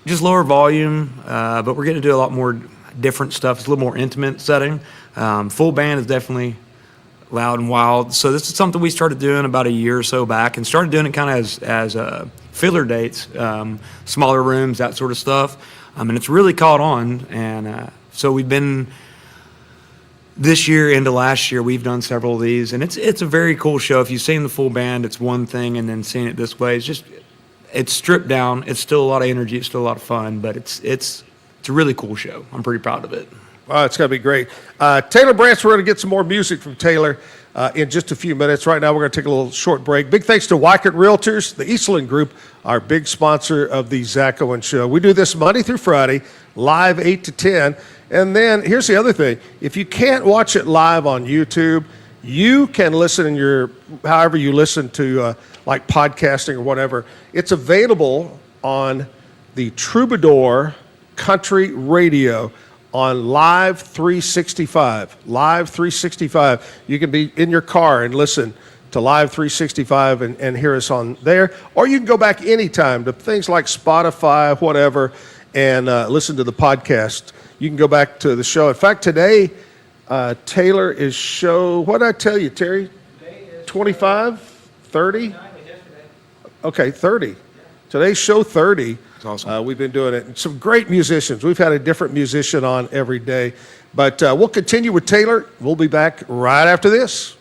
Just lower volume, but we're getting to do a lot more different stuff. It's a little more intimate setting. Full band is definitely loud and wild. So this is something we started doing about a year or so back, and started doing it kind of as filler dates, smaller rooms, that sort of stuff. And it's really caught on. And so we've been this year into last year, we've done several of these, and it's a very cool show. If you've seen the full band, it's one thing, and then seeing it this way, it's stripped down. It's still a lot of energy. It's still a lot of fun, but it's a really cool show. I'm pretty proud of it. It's going to be great. Taylor Brantz, we're going to get some more music from Taylor. in just a few minutes. Right now, we're going to take a little short break. Big thanks to Wycott Realtors, the Eastland Group, our big sponsor of the Zack Owen Show. We do this Monday through Friday, live 8 to 10. And then here's the other thing. If you can't watch it live on YouTube, you can listen in your, however you listen to like podcasting or whatever. It's available on the Troubadour Country Radio on Live 365. Live 365. You can be in your car and listen to Live 365 and hear us on there. Or you can go back anytime to things like Spotify, whatever, and listen to the podcast. You can go back to the show. In fact, today, Taylor is show, what did I tell you, Terry? 25? 30? Okay, 30. Today's show 30. That's awesome. We've been doing it. Some great musicians. We've had a different musician on every day. But we'll continue with Taylor. We'll be back right after this.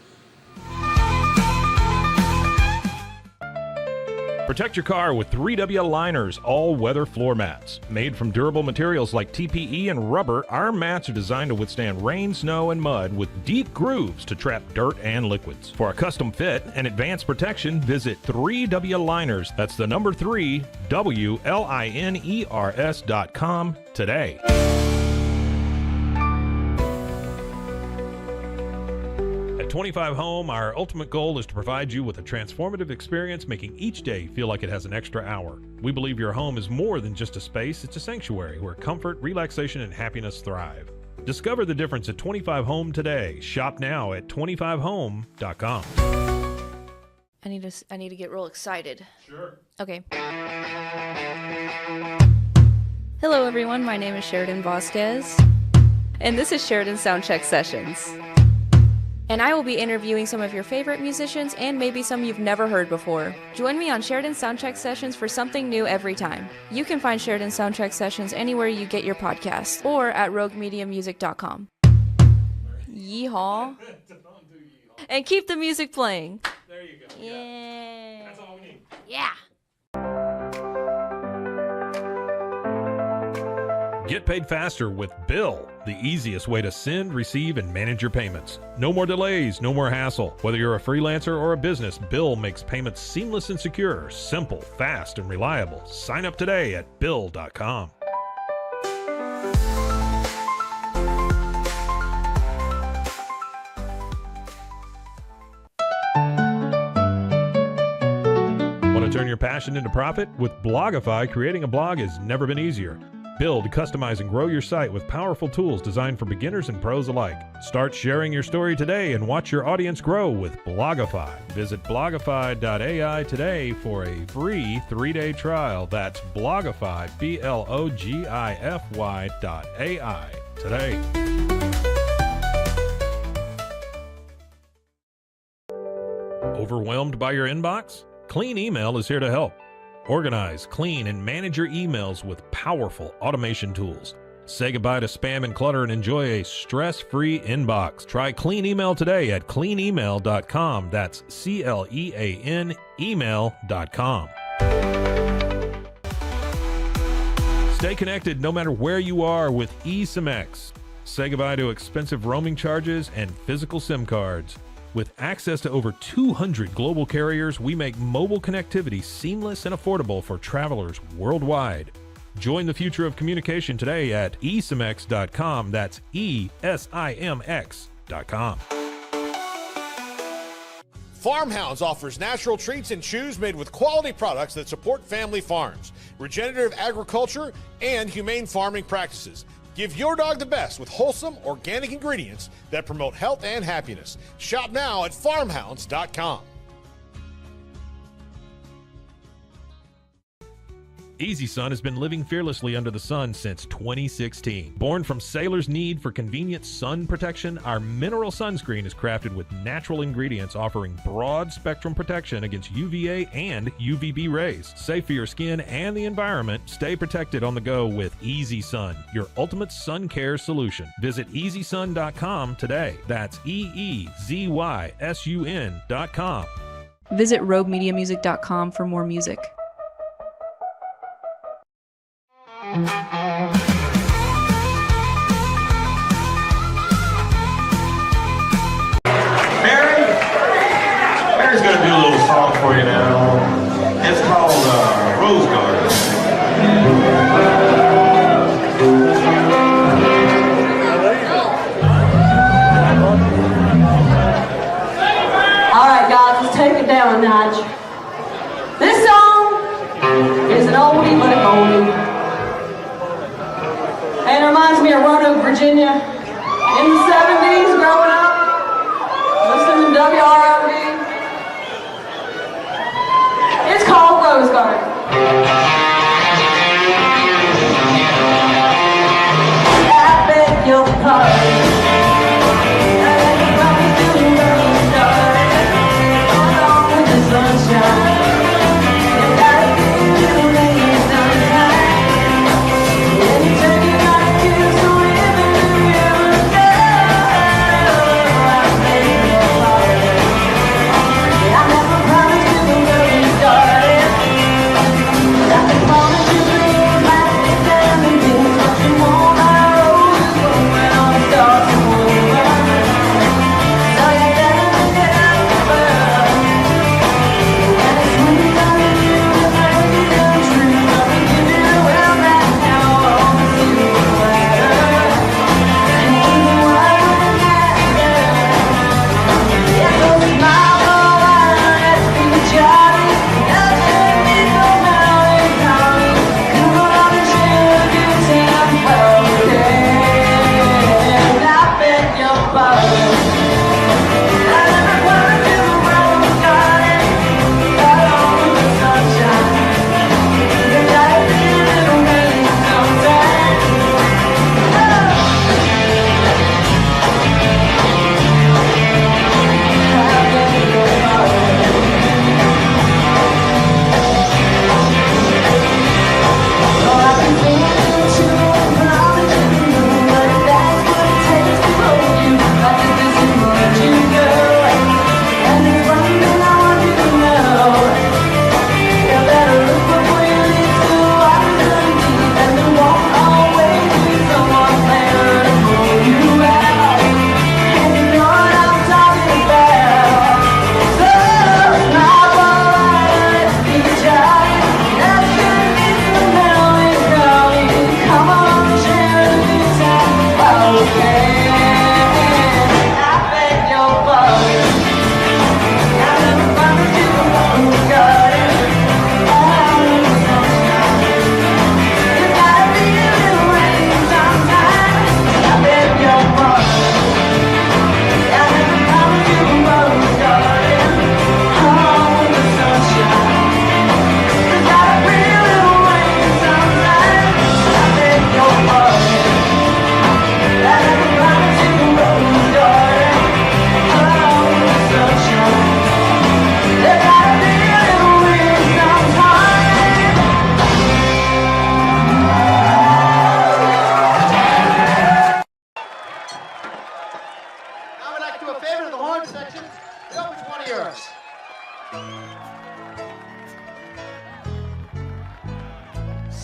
Protect your car with 3W Liners all-weather floor mats. Made from durable materials like TPE and rubber, our mats are designed to withstand rain, snow, and mud with deep grooves to trap dirt and liquids. For a custom fit and advanced protection, visit 3W Liners. That's the number 3, WLINERS.com today. At 25 Home, our ultimate goal is to provide you with a transformative experience, making each day feel like it has an extra hour. We believe your home is more than just a space, it's a sanctuary where comfort, relaxation, and happiness thrive. Discover the difference at 25 Home today. Shop now at 25home.com. I need to get real excited. Sure. Okay. Hello everyone, my name is Sheridan Vasquez, and this is Sheridan Soundcheck Sessions. And I will be interviewing some of your favorite musicians and maybe some you've never heard before. Join me on Sheridan Soundcheck Sessions for something new every time. You can find Sheridan Soundcheck Sessions anywhere you get your podcasts or at roguemediamusic.com. Yeehaw. And keep the music playing. There you go. Yeah. That's all we need. Yeah. Get paid faster with Bill, the easiest way to send, receive, and manage your payments. No more delays, no more hassle. Whether you're a freelancer or a business, Bill makes payments seamless and secure, simple, fast, and reliable. Sign up today at Bill.com. Want to turn your passion into profit? With Blogify, creating a blog has never been easier. Build, customize, and grow your site with powerful tools designed for beginners and pros alike. Start sharing your story today and watch your audience grow with Blogify. Visit blogify.ai today for a free 3-day trial. That's Blogify, Blogify.ai today. Overwhelmed by your inbox? Clean Email is here to help. Organize, clean, and manage your emails with powerful automation tools. Say goodbye to spam and clutter and enjoy a stress-free inbox. Try Clean Email today at cleanemail.com. That's CLEAN email.com. Stay connected no matter where you are with eSIM-X. Say goodbye to expensive roaming charges and physical SIM cards. With access to over 200 global carriers, we make mobile connectivity seamless and affordable for travelers worldwide. Join the future of communication today at eSIMX.com. That's ESIMX.com. Farmhounds offers natural treats and chews made with quality products that support family farms, regenerative agriculture, and humane farming practices. Give your dog the best with wholesome, organic ingredients that promote health and happiness. Shop now at farmhounds.com. Easy Sun has been living fearlessly under the sun since 2016. Born from sailors' need for convenient sun protection, our mineral sunscreen is crafted with natural ingredients offering broad spectrum protection against UVA and UVB rays. Safe for your skin and the environment, stay protected on the go with Easy Sun, your ultimate sun care solution. Visit EasySun.com today. That's EEZYSUN.com. Visit roguemediamusic.com for more music. Mary, gonna do a little song for you now. It's called Rose Garden. All right, guys, let's take it down a notch. This song is an oldie but a goldie. And it reminds me of Roanoke, Virginia. In the 70s, growing up, listening to WROD. It's called Rose Garden. I beg your pardon.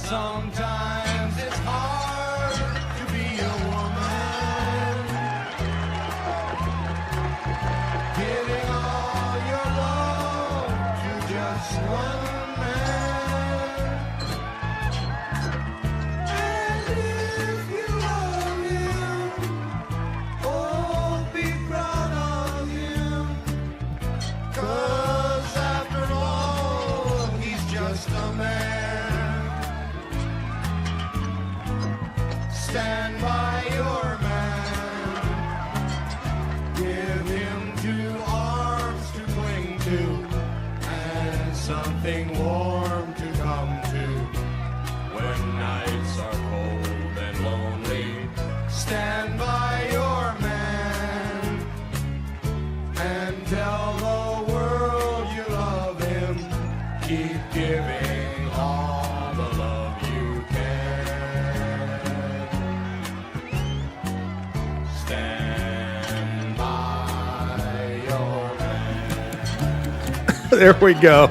Sometimes it's hard to be a woman, giving all your love to just one man. And if you love him, oh, be proud of him, 'cause after all, he's just a man. Stand by your man. Give him 2 arms to cling to and something warm to come to when nights are cold and lonely. Stand by your man and tell the world you love him. Keep giving all the love you can. Stand by your man. There we go.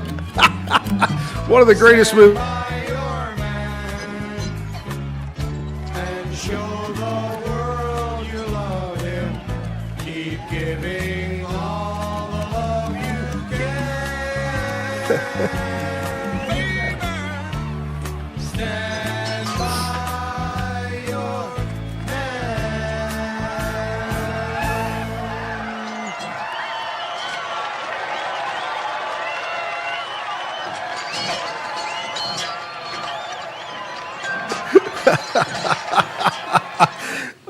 One of the greatest movies. And show the world you love him. Keep giving all the love you can.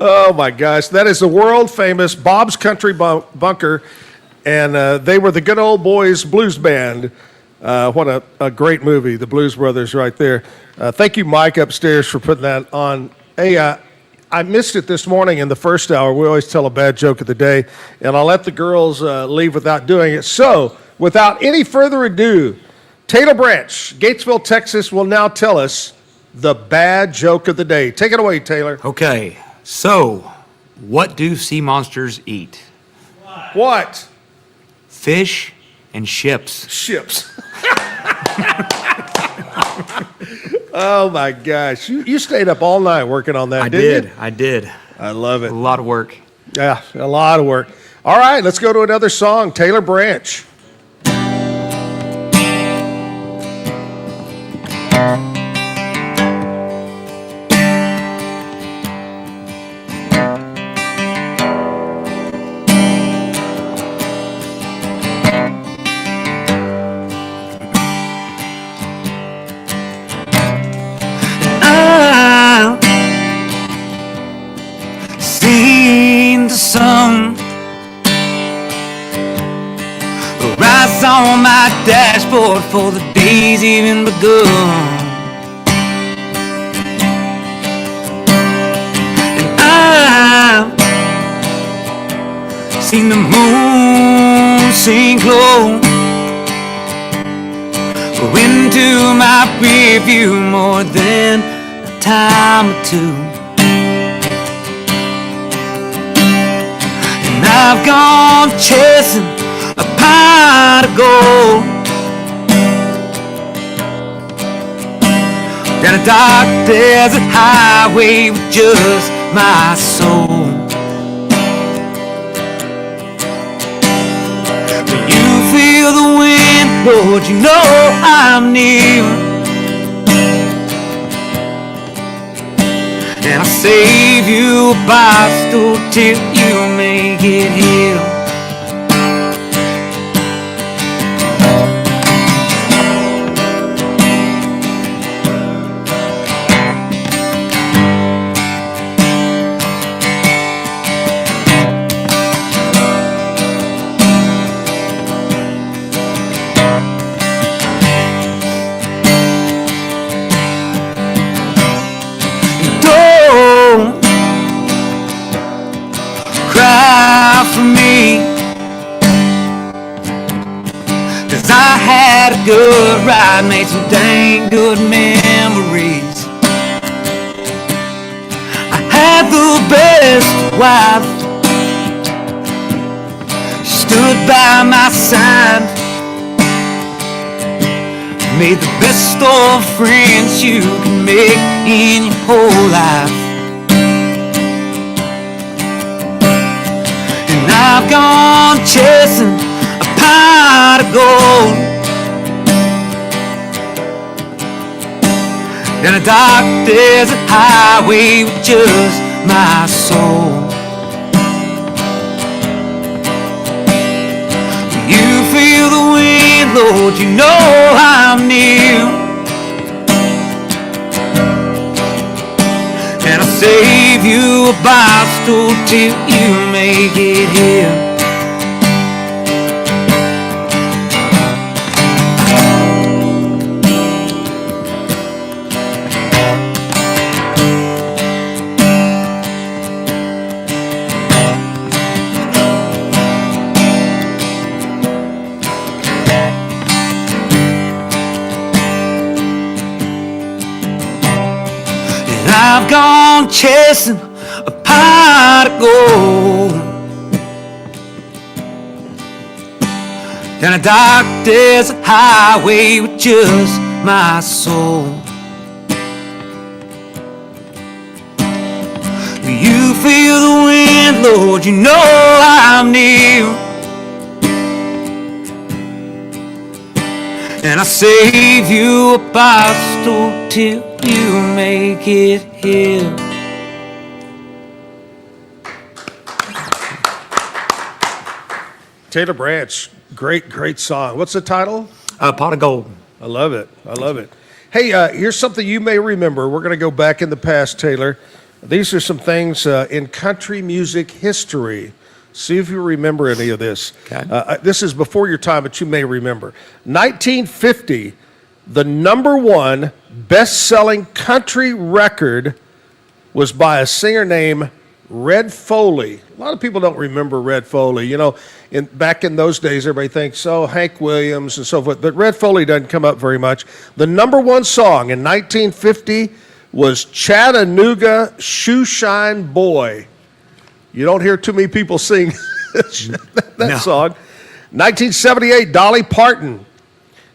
Oh my gosh, that is the world famous Bob's Country Bunker, and they were the Good Old Boys Blues Band. What a great movie, the Blues Brothers right there. Thank you, Mike, upstairs, for putting that on. Hey, I missed it this morning in the first hour. We always tell a bad joke of the day, and I'll let the girls leave without doing it. So, without any further ado, Taylor Branch, Gatesville, Texas, will now tell us the bad joke of the day. Take it away, Taylor. Okay, so what do sea monsters eat? What? Fish and ships. Ships. Oh my gosh. You stayed up all night working on that, didn't you? I did. I love it. A lot of work. Yeah, a lot of work. All right, let's go to another song. Taylor Branch. Sun rise on my dashboard for the day's even begun, and I've seen the moon sink low, go into my rearview more than a time or two. I've gone chasing a pot of gold down a dark desert highway with just my soul. When you feel the wind, Lord, you know I'm near, and I'll save you a bicycle till you make it here. For me, 'cause I had a good ride, made some dang good memories. I had the best wife, she stood by my side, made the best of friends you can make in your whole life. I've gone chasing a pot of gold down a dark desert highway with just my soul. You feel the wind, Lord, you know I'm near, and I'll save you a bicycle till you make it here. And I've gone chasing a pot of gold down a dark desert highway with just my soul. You feel the wind, Lord, you know I'm near, And I save you a bicycle till you make it here. Taylor Branch, great song. What's the title? Pot of Gold. I love it. Hey, here's something you may remember. We're going to go back in the past, Taylor. These are some things in country music history. See if you remember any of this. Okay. This is before your time, but you may remember. 1950, the #1 best-selling country record was by a singer named Red Foley. A lot of people don't remember Red Foley. You know, back in those days, everybody thinks, Hank Williams and so forth. But Red Foley doesn't come up very much. The #1 song in 1950 was Chattanooga Shoeshine Boy. You don't hear too many people sing that song. 1978, Dolly Parton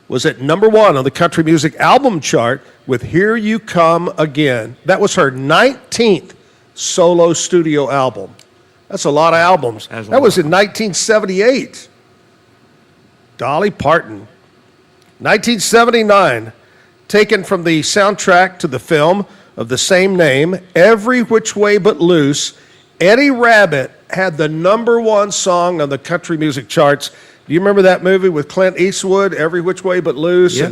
was at #1 on the country music album chart with Here You Come Again. That was her 19th solo studio album. That's a lot of albums. That was in 1978. Dolly Parton. 1979, taken from the soundtrack to the film of the same name, Every Which Way But Loose, Eddie Rabbitt had the #1 song on the country music charts. Do you remember that movie with Clint Eastwood, Every Which Way But Loose? Yeah.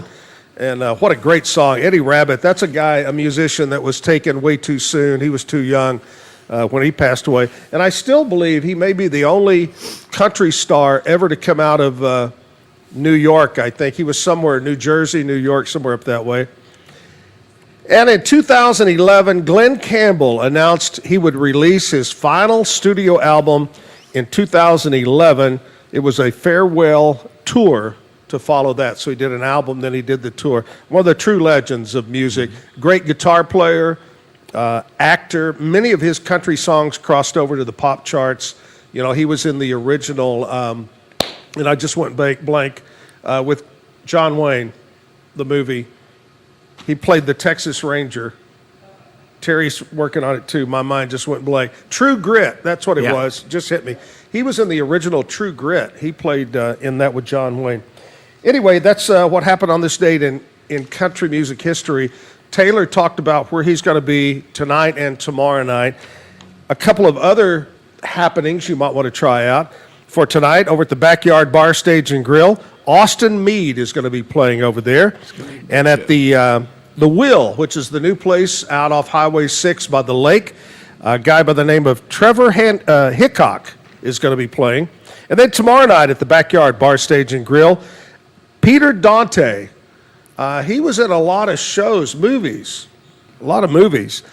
And what a great song. Eddie Rabbitt, that's a guy, a musician that was taken way too soon. He was too young when he passed away. And I still believe he may be the only country star ever to come out of New York, I think. He was somewhere, New Jersey, New York, somewhere up that way. And in 2011, Glenn Campbell announced he would release his final studio album in 2011. It was a farewell tour to follow that. So he did an album, then he did the tour. One of the true legends of music. Great guitar player, actor. Many of his country songs crossed over to the pop charts. You know, he was in the original, and I just went blank, with John Wayne, the movie. He played the Texas Ranger. Terry's working on it too. My mind just went blank. True Grit, that's what it was. Just hit me. He was in the original True Grit. He played in that with John Wayne. Anyway, that's what happened on this date in country music history. Taylor talked about where he's going to be tonight and tomorrow night. A couple of other happenings you might want to try out. For tonight, over at the Backyard Bar, Stage and Grill, Austin Meade is going to be playing over there. And at the Will, which is the new place out off Highway 6 by the lake, a guy by the name of Trevor Hickok is going to be playing. And then tomorrow night at the Backyard Bar, Stage and Grill, Peter Dante. He was in a lot of shows, movies, a lot of movies.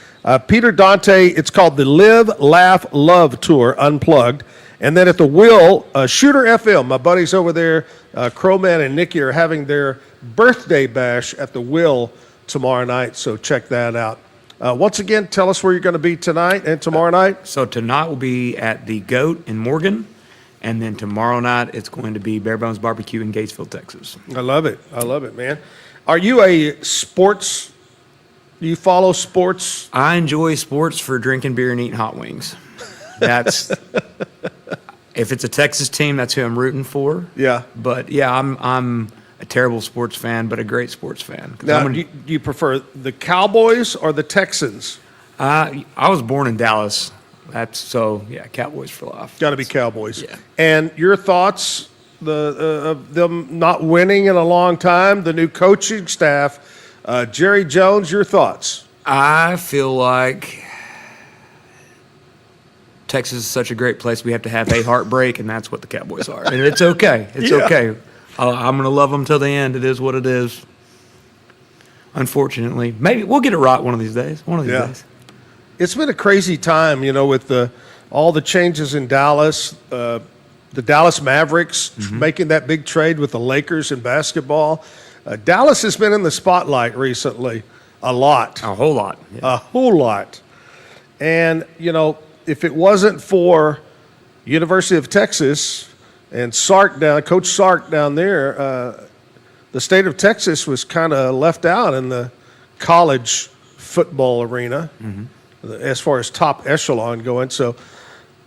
Peter Dante, it's called the Live, Laugh, Love Tour Unplugged. And then at the Will, Shooter FM, my buddies over there, Crowman and Nikki, are having their birthday bash at the Will tomorrow night, so check that out. Once again, tell us where you're going to be tonight and tomorrow night. So tonight will be at the Goat in Morgan, and then tomorrow night it's going to be Bare Bones Barbecue in Gatesville, Texas. I love it, man. Are you a sports, do you follow sports? I enjoy sports for drinking beer and eating hot wings. That's if it's a Texas team, that's who I'm rooting for. Yeah. But yeah, I'm a terrible sports fan, but a great sports fan. Now, do you prefer the Cowboys or the Texans? I was born in Dallas. Yeah, Cowboys for life. Got to be Cowboys. Yeah. And your thoughts of them not winning in a long time, the new coaching staff, Jerry Jones, your thoughts? I feel like Texas is such a great place. We have to have a heartbreak, and that's what the Cowboys are. And it's okay. It's okay. I'm going to love them till the end. It is what it is. Unfortunately. Maybe we'll get it right one of these days. Days. It's been a crazy time, with all the changes in Dallas, the Dallas Mavericks making that big trade with the Lakers in basketball. Dallas has been in the spotlight recently a lot. A whole lot. Yeah. A whole lot. And, if it wasn't for University of Texas and Coach Sark down there, the state of Texas was kind of left out in the college football arena as far as top echelon going. So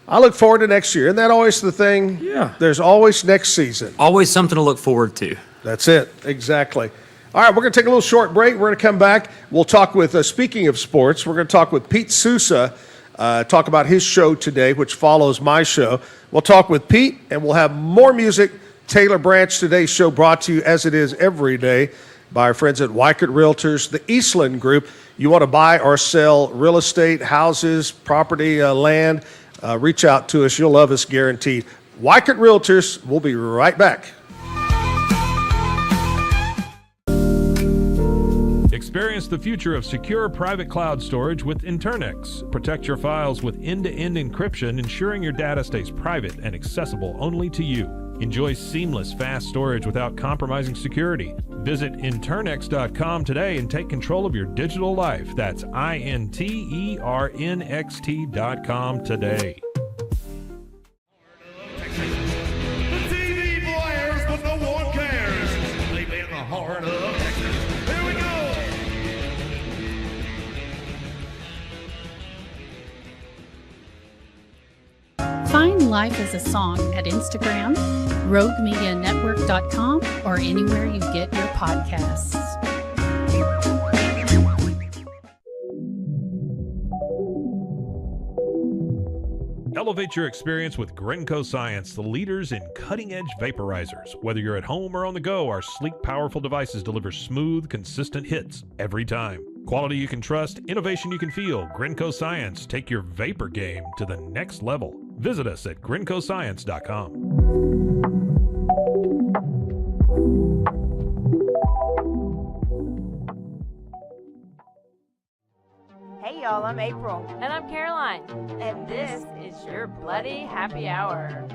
I look forward to next year. Isn't that always the thing? Yeah. There's always next season. Always something to look forward to. That's it. Exactly. All right, we're going to take a little short break. We're going to come back. We'll talk with, speaking of sports, we're going to talk with Pete Sousa, talk about his show today, which follows my show. We'll talk with Pete, and we'll have more music. Taylor Branch, today's show brought to you, as it is every day, by our friends at Wycott Realtors, the Eastland Group. You want to buy or sell real estate, houses, property, land, reach out to us. You'll love us, guaranteed. Wycott Realtors, we'll be right back. Experience the future of secure private cloud storage with Internex. Protect your files with end-to-end encryption, ensuring your data stays private and accessible only to you. Enjoy seamless, fast storage without compromising security. Visit Internext.com today and take control of your digital life. That's INTERNXT.com today. TV blares, but no one cares. They in the heart of Texas. Here we go. Find Life as a Song at Instagram, roguemedianetwork.com, or anywhere you get your podcasts. Elevate your experience with Grinco Science, the leaders in cutting-edge vaporizers. Whether you're at home or on the go, our sleek, powerful devices deliver smooth, consistent hits every time. Quality you can trust, innovation you can feel. Grinco Science, take your vapor game to the next level. Visit us at grincoscience.com. Hey y'all, I'm April. And I'm Caroline. And this is your Bloody Happy Hour.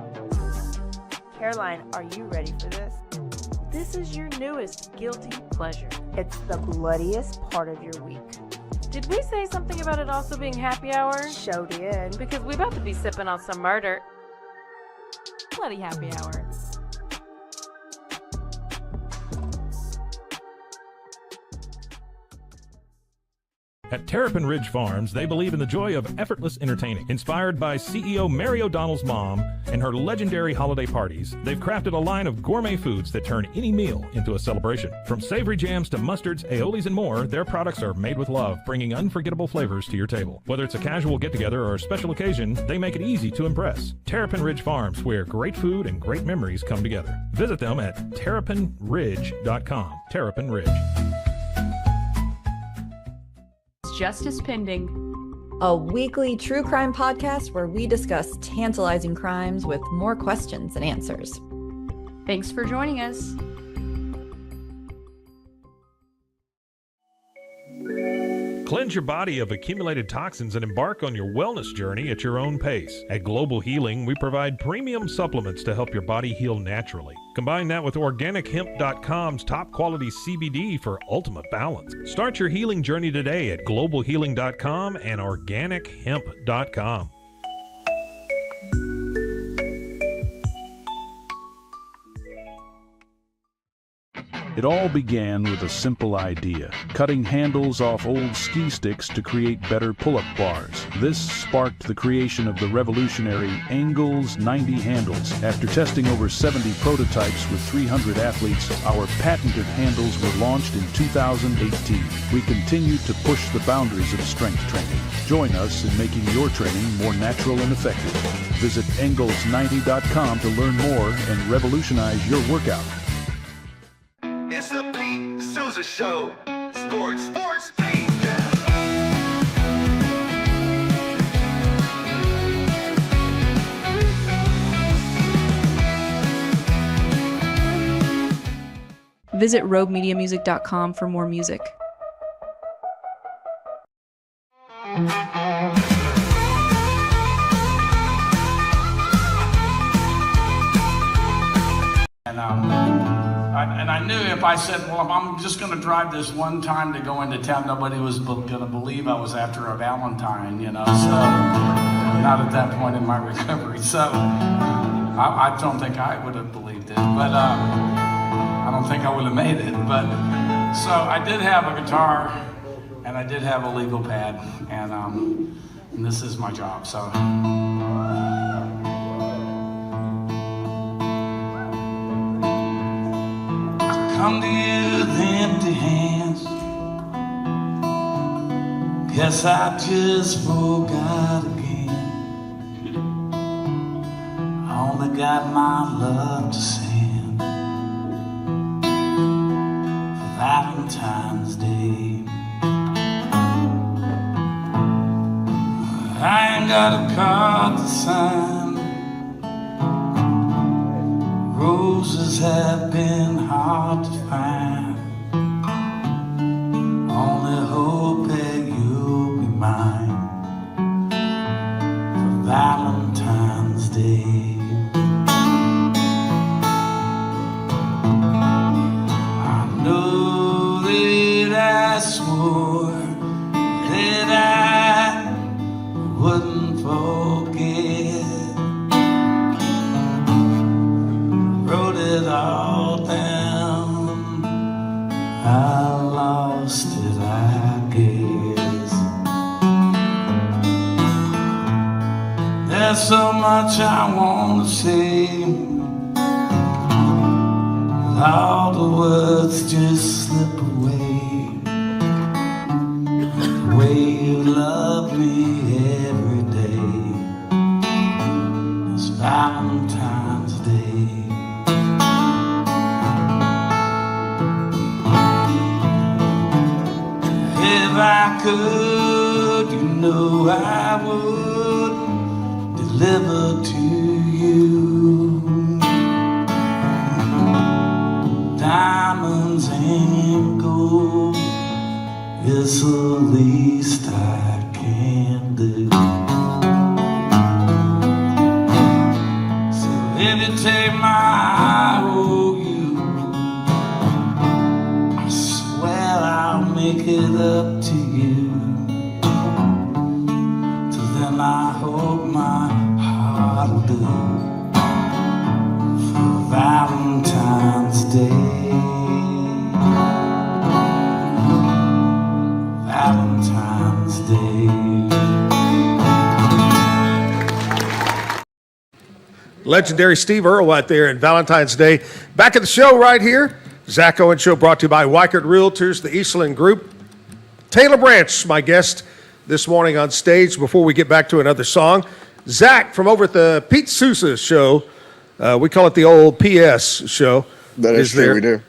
Caroline, are you ready for this? This is your newest guilty pleasure. It's the bloodiest part of your week. Did we say something about it also being happy hour? Show did. Because we're about to be sipping on some murder. Bloody Happy Hour. At Terrapin Ridge Farms, they believe in the joy of effortless entertaining. Inspired by CEO Mary O'Donnell's mom and her legendary holiday parties, they've crafted a line of gourmet foods that turn any meal into a celebration. From savory jams to mustards, aiolis, and more, their products are made with love, bringing unforgettable flavors to your table. Whether it's a casual get-together or a special occasion, they make it easy to impress. Terrapin Ridge Farms, where great food and great memories come together. Visit them at terrapinridge.com. Terrapin Ridge. Justice Pending, a weekly true crime podcast where we discuss tantalizing crimes with more questions than answers. Thanks for joining us. Cleanse your body of accumulated toxins and embark on your wellness journey at your own pace. At Global Healing, we provide premium supplements to help your body heal naturally. Combine that with OrganicHemp.com's top quality CBD for ultimate balance. Start your healing journey today at GlobalHealing.com and OrganicHemp.com. It all began with a simple idea, cutting handles off old ski sticks to create better pull-up bars. This sparked the creation of the revolutionary Engels 90 handles. After testing over 70 prototypes with 300 athletes, our patented handles were launched in 2018. We continue to push the boundaries of strength training. Join us in making your training more natural and effective. Visit Engels90.com to learn more and revolutionize your workout. It's the Pete Sousa Show. Sports, Pete. Visit roguemediamusic.com for more music. And I knew if I said, well, I'm just going to drive this one time to go into town, nobody was going to believe I was after a Valentine, you know, so not at that point in my recovery. So I don't think I would have believed it, but I don't think I would have made it. But so I did have a guitar and I did have a legal pad, and this is my job, so. come to you with empty hands. Guess I just forgot again. I only got my love to send for Valentine's Day. I ain't got a card to sign. Roses have been hard to find. Only hope that you'll be mine for Valentine's Day. I know that I swore that I wouldn't forget. Wrote it all down. I lost it, I guess. There's so much I want to say, but all the words just slip away. The way you love me every day is Valentine's Day. If I could, you know I would deliver to you diamonds and gold. It's the least I can do. So if you take my OU, I swear I'll make it up to you. Till then I hope my heart will do for Valentine's Day. Valentine's Day. Legendary Steve Earle out there in Valentine's Day. Back at the show right here. Zack Owen Show brought to you by Weichert Realtors, the Eastland Group. Taylor Branch, my guest this morning on stage. Before we get back to another song, Zack from over at the Pete Sousa Show. We call it the old PS show. That is true, there. we do.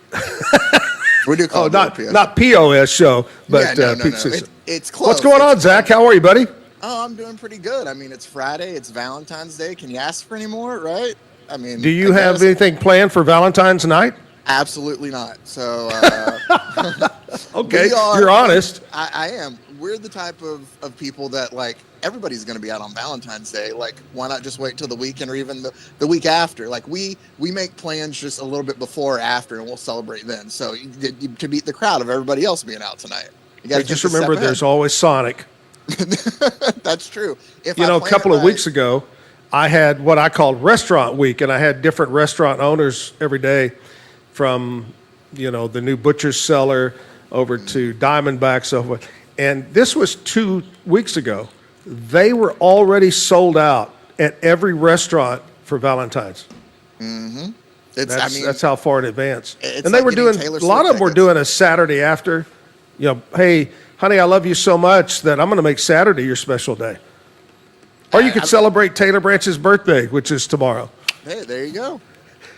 We do call it the PS. Not POS show, but no, Pete Sousa. It's close. What's going on, Zack? How are you, buddy? Oh, I'm doing pretty good. I mean, it's Friday. It's Valentine's Day. Can you ask for any more, right? I mean, Do you have anything planned for Valentine's night? Absolutely not. So, okay, you're honest. I am. We're the type of people that, like, everybody's going to be out on Valentine's Day. Like, why not just wait till the weekend or even the week after? Like, we make plans just a little bit before or after, and we'll celebrate then. So, to beat the crowd of everybody else being out tonight. You got to just remember there's always Sonic. That's true. A couple of weeks ago, I had what I called Restaurant Week, and I had different restaurant owners every day from, the new Butcher's Cellar over to Diamondback, so forth. And this was 2 weeks ago. They were already sold out at every restaurant for Valentine's. Mm-hmm. That's how far in advance. And they were doing, a lot of them were doing a Saturday after, hey, honey, I love you so much that I'm going to make Saturday your special day. Or you could celebrate Taylor Branch's birthday, which is tomorrow. Hey, there you go.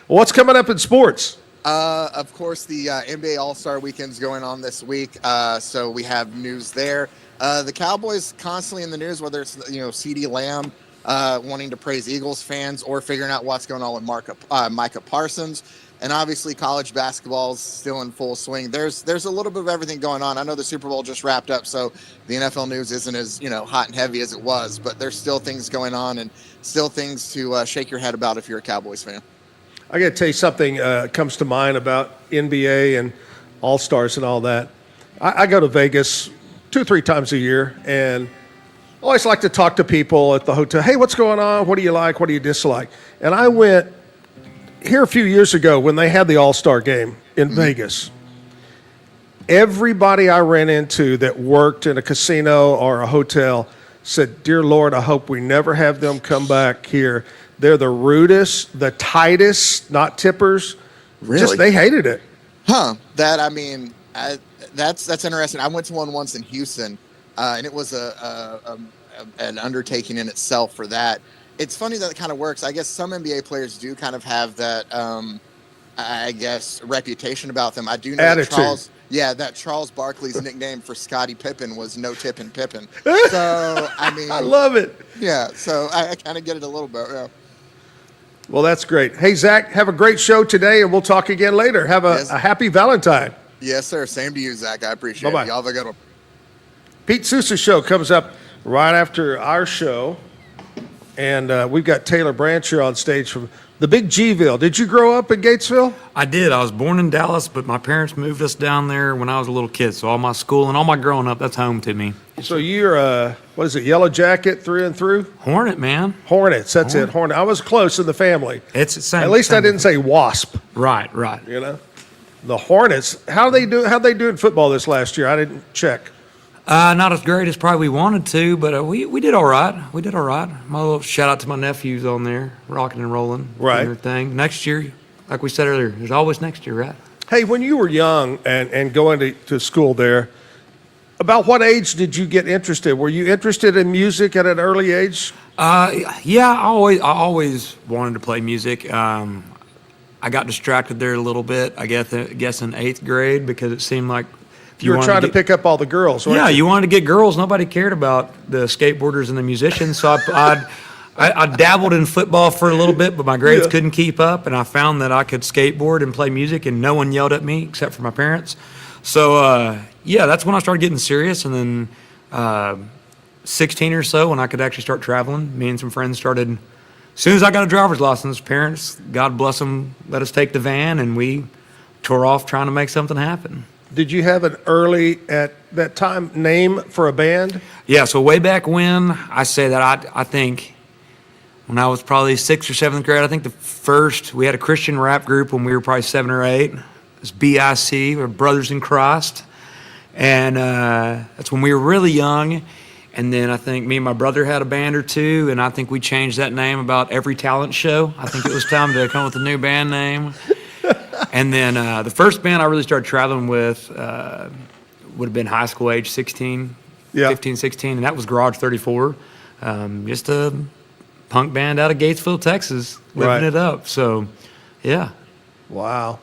Well, what's coming up in sports? Of course, the NBA All-Star Weekend's going on this week, so we have news there. The Cowboys constantly in the news, whether it's CeeDee Lamb wanting to praise Eagles fans or figuring out what's going on with Micah Parsons. And obviously, college basketball is still in full swing. There's a little bit of everything going on. I know the Super Bowl just wrapped up, so the NFL news isn't as hot and heavy as it was. But there's still things going on and still things to shake your head about if you're a Cowboys fan. I got to tell you something comes to mind about NBA and All-Stars and all that. I go to Vegas 2 or 3 times a year, and I always like to talk to people at the hotel. Hey, what's going on? What do you like? What do you dislike? And I went here a few years ago when they had the All-Star game in Vegas. Everybody I ran into that worked in a casino or a hotel said, dear Lord, I hope we never have them come back here. They're the rudest, the tightest, not tippers. Really? Just, they hated it. That I mean, that's interesting. I went to one once in Houston, and it was an undertaking in itself for that. It's funny that it kind of works. I guess some NBA players do kind of have that, I guess, reputation about them. I do know Attitude. that Charles Barkley's nickname for Scottie Pippen was No Tippin' Pippin. So I mean, I love it. Yeah, so I kind of get it a little bit. Yeah. Well, that's great. Hey, Zach, have a great show today, and we'll talk again later. Have a happy Valentine. Yes, sir. Same to you, Zach. I appreciate Bye-bye. it. Y'all have a good one. Pete Sousa's show comes up right after our show, and we've got Taylor Branch here on stage from the Big G-ville. Did you grow up in Gatesville? I did. I was born in Dallas, but my parents moved us down there when I was a little kid. So all my school and all my growing up, that's home to me. So you're, what is it, Yellow Jacket through and through? Hornet, man. Hornets, that's it, Hornet. I was close in the family. It's the same. At least I didn't say Wasp. Right. You know? The Hornets, how'd they do in football this last year? I didn't check. Not as great as probably we wanted to, but we did all right. We did all right. My little shout out to my nephews on there, rocking and rolling. Right. Doing their thing. Next year, like we said earlier, there's always next year, right? Hey, when you were young and going to school there, about what age did you get interested? Were you interested in music at an early age? Yeah, I always wanted to play music. I got distracted there a little bit, I guess in 8th grade, because it seemed like You were trying to pick up all the girls, weren't you? you wanted to get girls. Nobody cared about the skateboarders and the musicians. So I dabbled in football for a little bit, but my grades couldn't keep up, and I found that I could skateboard and play music, and no one yelled at me except for my parents. So, that's when I started getting serious, and then 16 or so, when I could actually start traveling, me and some friends started. As soon as I got a driver's license, parents, God bless them, let us take the van, and we tore off trying to make something happen. Did you have an early, at that time, name for a band? Yeah, so way back when, I say that I think when I was probably 6th or 7th grade, I think we had a Christian rap group when we were probably 7 or 8. It was BIC, or Brothers in Christ. And that's when we were really young. And then I think me and my brother had a band or two, and I think we changed that name about every talent show. I think it was time to come up with a new band name. And then the first band I really started traveling with would have been high school age, 15, 16, and that was Garage 34. Just a punk band out of Gatesville, Texas, living it up. So, yeah. Wow.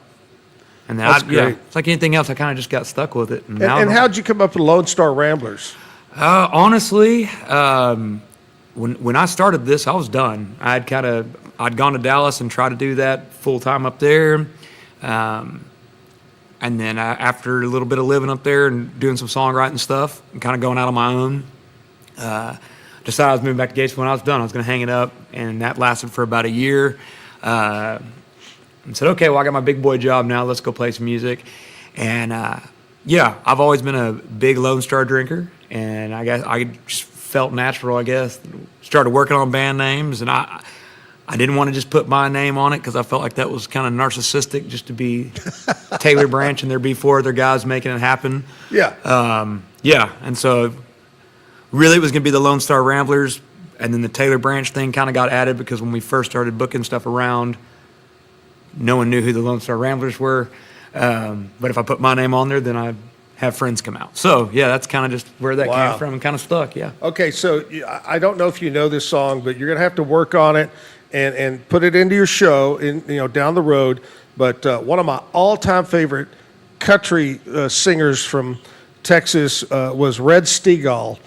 And then That's great. it's like anything else, I kind of just got stuck with it. And how'd you come up with Lone Star Ramblers? Honestly, when I started this, I was done. I'd gone to Dallas and tried to do that full time up there. And then after a little bit of living up there and doing some songwriting stuff and kind of going out on my own, decided I was moving back to Gatesville. When I was done, I was going to hang it up, and that lasted for about a year. And said, okay, well, I got my big boy job now. Let's go play some music. And I've always been a big Lone Star drinker, and I guess I just felt natural. Started working on band names, and I didn't want to just put my name on it because I felt like that was kind of narcissistic, just to be Taylor Branch and there be 4 other guys making it happen. Yeah. And so really it was going to be the Lone Star Ramblers, and then the Taylor Branch thing kind of got added because when we first started booking stuff around, no one knew who the Lone Star Ramblers were. But if I put my name on there, then I'd have friends come out. So, that's kind of just where that came from and kind of stuck, Okay, so I don't know if you know this song, but you're going to have to work on it and put it into your show down the road. But one of my all-time favorite country singers from Texas was Red Stegall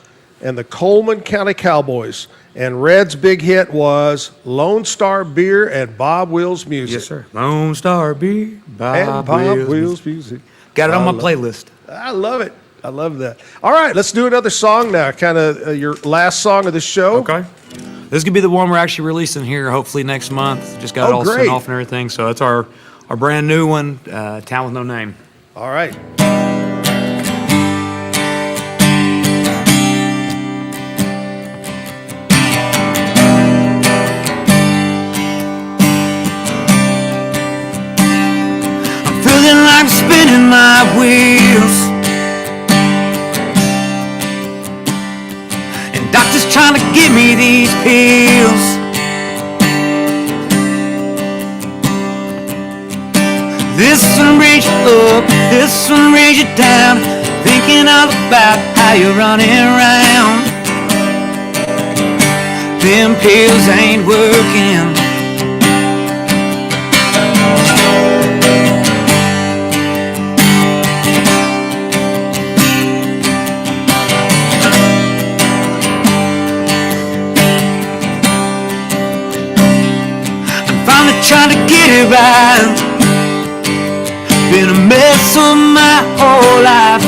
and the Coleman County Cowboys. And Red's big hit was Lone Star Beer and Bob Wills Music. Yes, sir. Lone Star Beer, Bob Wills Music. Got it on my playlist. I love it. I love that. All right, let's do another song now, kind of your last song of the show. Okay. This could be the one we're actually releasing here hopefully next month. Just got it all sent off and everything. So it's our brand new one, Town With No Name. All right. Feeling like spinning my wheels, and doctors trying to give me these pills. This reach love about how you're running around. Them pills ain't working. I'm finally trying to get it right. Been a mess of my whole life,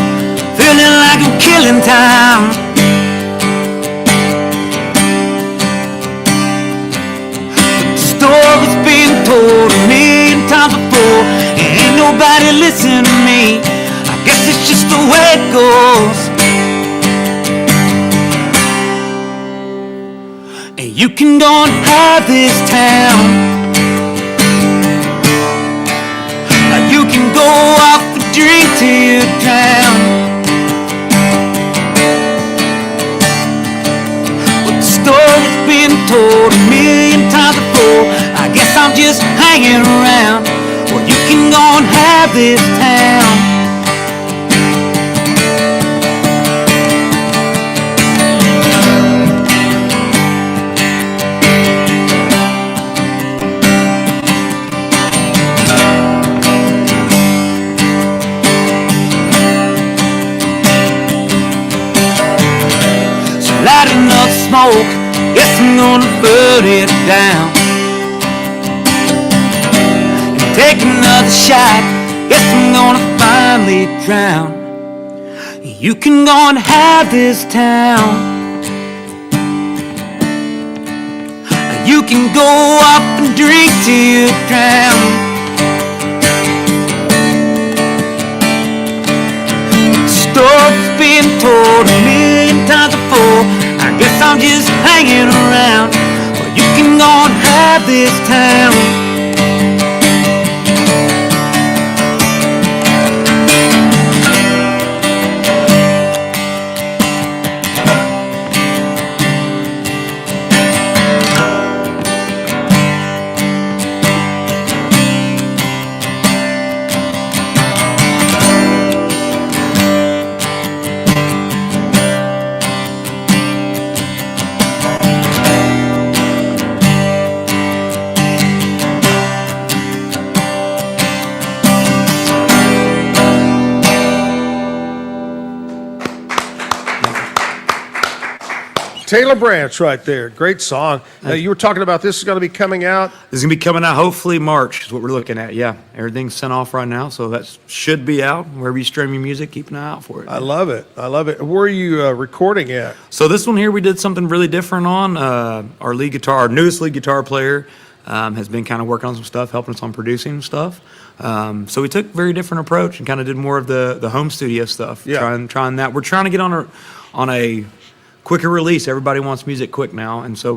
feeling like I'm killing time. But the story's been told a million times before, and ain't nobody listening to me. I guess it's just the way it goes. And you can go and have this town. You can go off and drink till you drown. But the story's been told a million times before. I guess I'm just hanging around. Well, you can go and have this town. Lighting up smoke, yes, I'm gonna burn it down. And take another shot, yes, I'm gonna finally drown. You can go and have this town. You can go up and drink till you drown. The story's been told a million times before. I guess I'm just hanging around. Well, you can go and have this town. Taylor Branch right there. Great song. You were talking about this is going to be coming out. This is going to be coming out hopefully March is what we're looking at. Yeah, everything's sent off right now, so that should be out. Wherever you stream your music, keep an eye out for it. I love it. I love it. Where are you recording at? So this one here, we did something really different on. Our lead guitar, our newest lead guitar player, has been kind of working on some stuff, helping us on producing stuff. So we took a very different approach and kind of did more of the home studio stuff. Yeah. Trying that. We're trying to get on a quicker release. Everybody wants music quick now, and so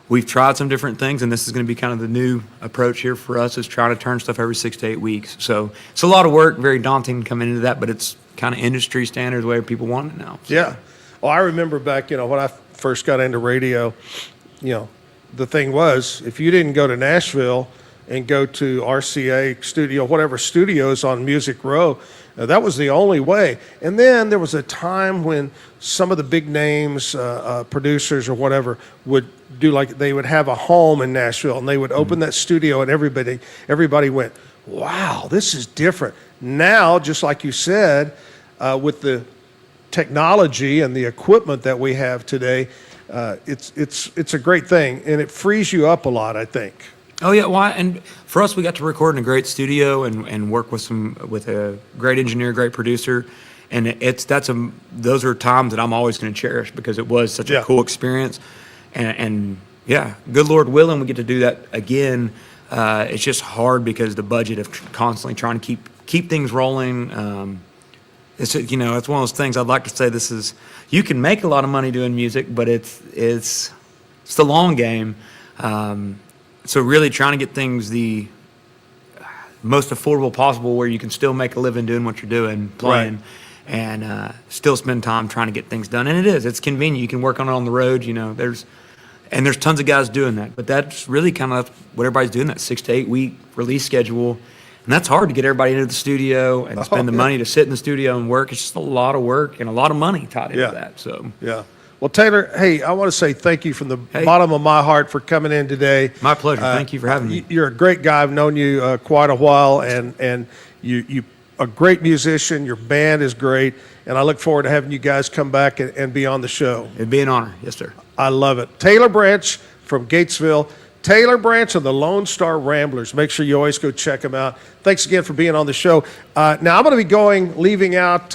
we've tried some different things, and this is going to be kind of the new approach here for us, is trying to turn stuff every 6 to 8 weeks. So it's a lot of work, very daunting coming into that, but it's kind of industry standard the way people want it now. So. Yeah. Well, I remember back, when I first got into radio, the thing was, if you didn't go to Nashville and go to RCA studio, whatever studios on Music Row, that was the only way. And then there was a time when some of the big names, producers or whatever, would do they would have a home in Nashville, and they would open that studio, and everybody went, wow, this is different. Now, just like you said, with the technology and the equipment that we have today, it's a great thing, and it frees you up a lot, I think. Oh yeah, well, and for us, we got to record in a great studio and work with a great engineer, great producer, and those are times that I'm always going to cherish because it was such a cool experience, and yeah, good Lord willing, we get to do that again. It's just hard because the budget of constantly trying to keep things rolling. It's it's one of those things. I'd like to say you can make a lot of money doing music, but it's the long game. So really trying to get things the most affordable possible where you can still make a living doing what you're doing, playing, and still spend time trying to get things done. And it's convenient. You can work on it on the road. There's tons of guys doing that. But that's really kind of what everybody's doing, that 6 to 8 week release schedule. And that's hard to get everybody into the studio and spend the money to sit in the studio and work. It's just a lot of work and a lot of money tied into that. So yeah. Well, Taylor, hey, I want to say thank you from the bottom of my heart for coming in today. My pleasure. Thank you for having me. You're a great guy. I've known you quite a while, and you a great musician. Your band is great, and I look forward to having you guys come back and be on the show. It'd be an honor. Yes, sir. I love it. Taylor Branch from Gatesville. Taylor Branch and the Lone Star Ramblers. Make sure you always go check them out. Thanks again for being on the show. Now, I'm going to be leaving out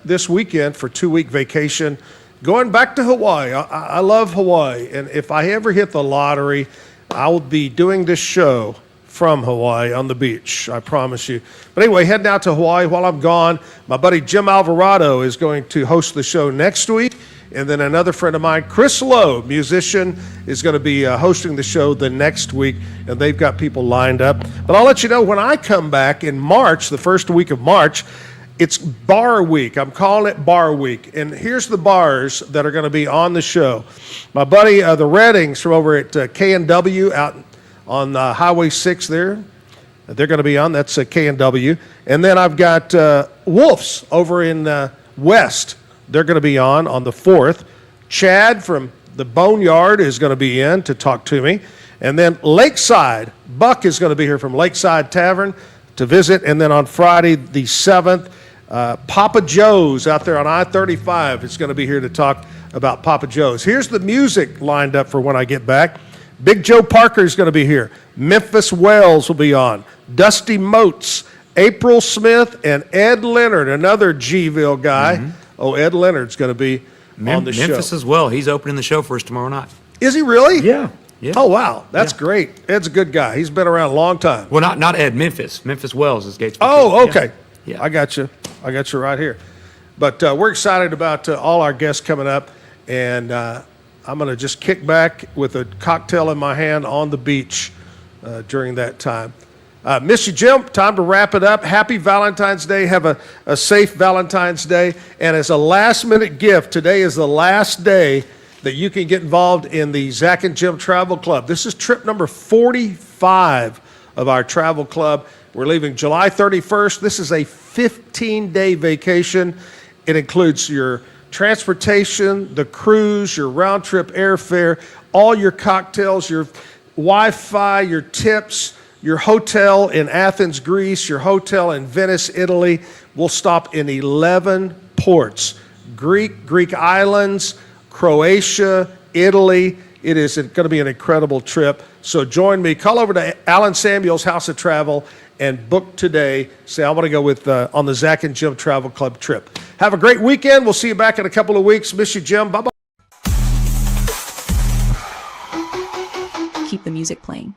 this weekend for 2-week vacation, going back to Hawaii. I love Hawaii, and if I ever hit the lottery, I will be doing this show from Hawaii on the beach, I promise you. But anyway, heading out to Hawaii while I'm gone. My buddy Jim Alvarado is going to host the show next week. And then another friend of mine, Chris Lowe, musician, is going to be hosting the show the next week. And they've got people lined up. But I'll let you know when I come back in March, the first week of March, it's Bar Week. I'm calling it Bar Week. And here's the bars that are going to be on the show. My buddy, the Reddings from over at K&W out on Highway 6 there. They're going to be on. That's K&W. And then I've got Wolf's over in West. They're going to be on the 4th. Chad from the Boneyard is going to be in to talk to me. And then Lakeside, Buck is going to be here from Lakeside Tavern to visit. And then on Friday the 7th, Papa Joe's out there on I-35 is going to be here to talk about Papa Joe's. Here's the music lined up for when I get back. Big Joe Parker is going to be here. Memphis Wells will be on. Dusty Motes, April Smith, and Ed Leonard, another G-ville guy. Mm-hmm. Oh, Ed Leonard's going to be on the show. Memphis as well. He's opening the show for us tomorrow night. Is he really? Yeah. Yeah. Oh, wow. That's great. Ed's a good guy. He's been around a long time. Well, not Ed, Memphis. Memphis Wells is Gates. Oh, okay. Yeah. I got you. I got you right here. But we're excited about all our guests coming up, and I'm going to just kick back with a cocktail in my hand on the beach during that time. Miss you, Jim. Time to wrap it up. Happy Valentine's Day. Have a safe Valentine's Day. And as a last-minute gift, today is the last day that you can get involved in the Zack and Jim Travel Club. This is trip number 45 of our travel club. We're leaving July 31st. This is a 15-day vacation. It includes your transportation, the cruise, your round-trip airfare, all your cocktails, your Wi-Fi, your tips, your hotel in Athens, Greece, your hotel in Venice, Italy. We'll stop in 11 ports. Greek islands, Croatia, Italy. It is going to be an incredible trip. So join me. Call over to Alan Samuel's House of Travel and book today. Say, I want to go with on the Zack and Jim Travel Club trip. Have a great weekend. We'll see you back in a couple of weeks. Miss you, Jim. Bye-bye. Keep the music playing.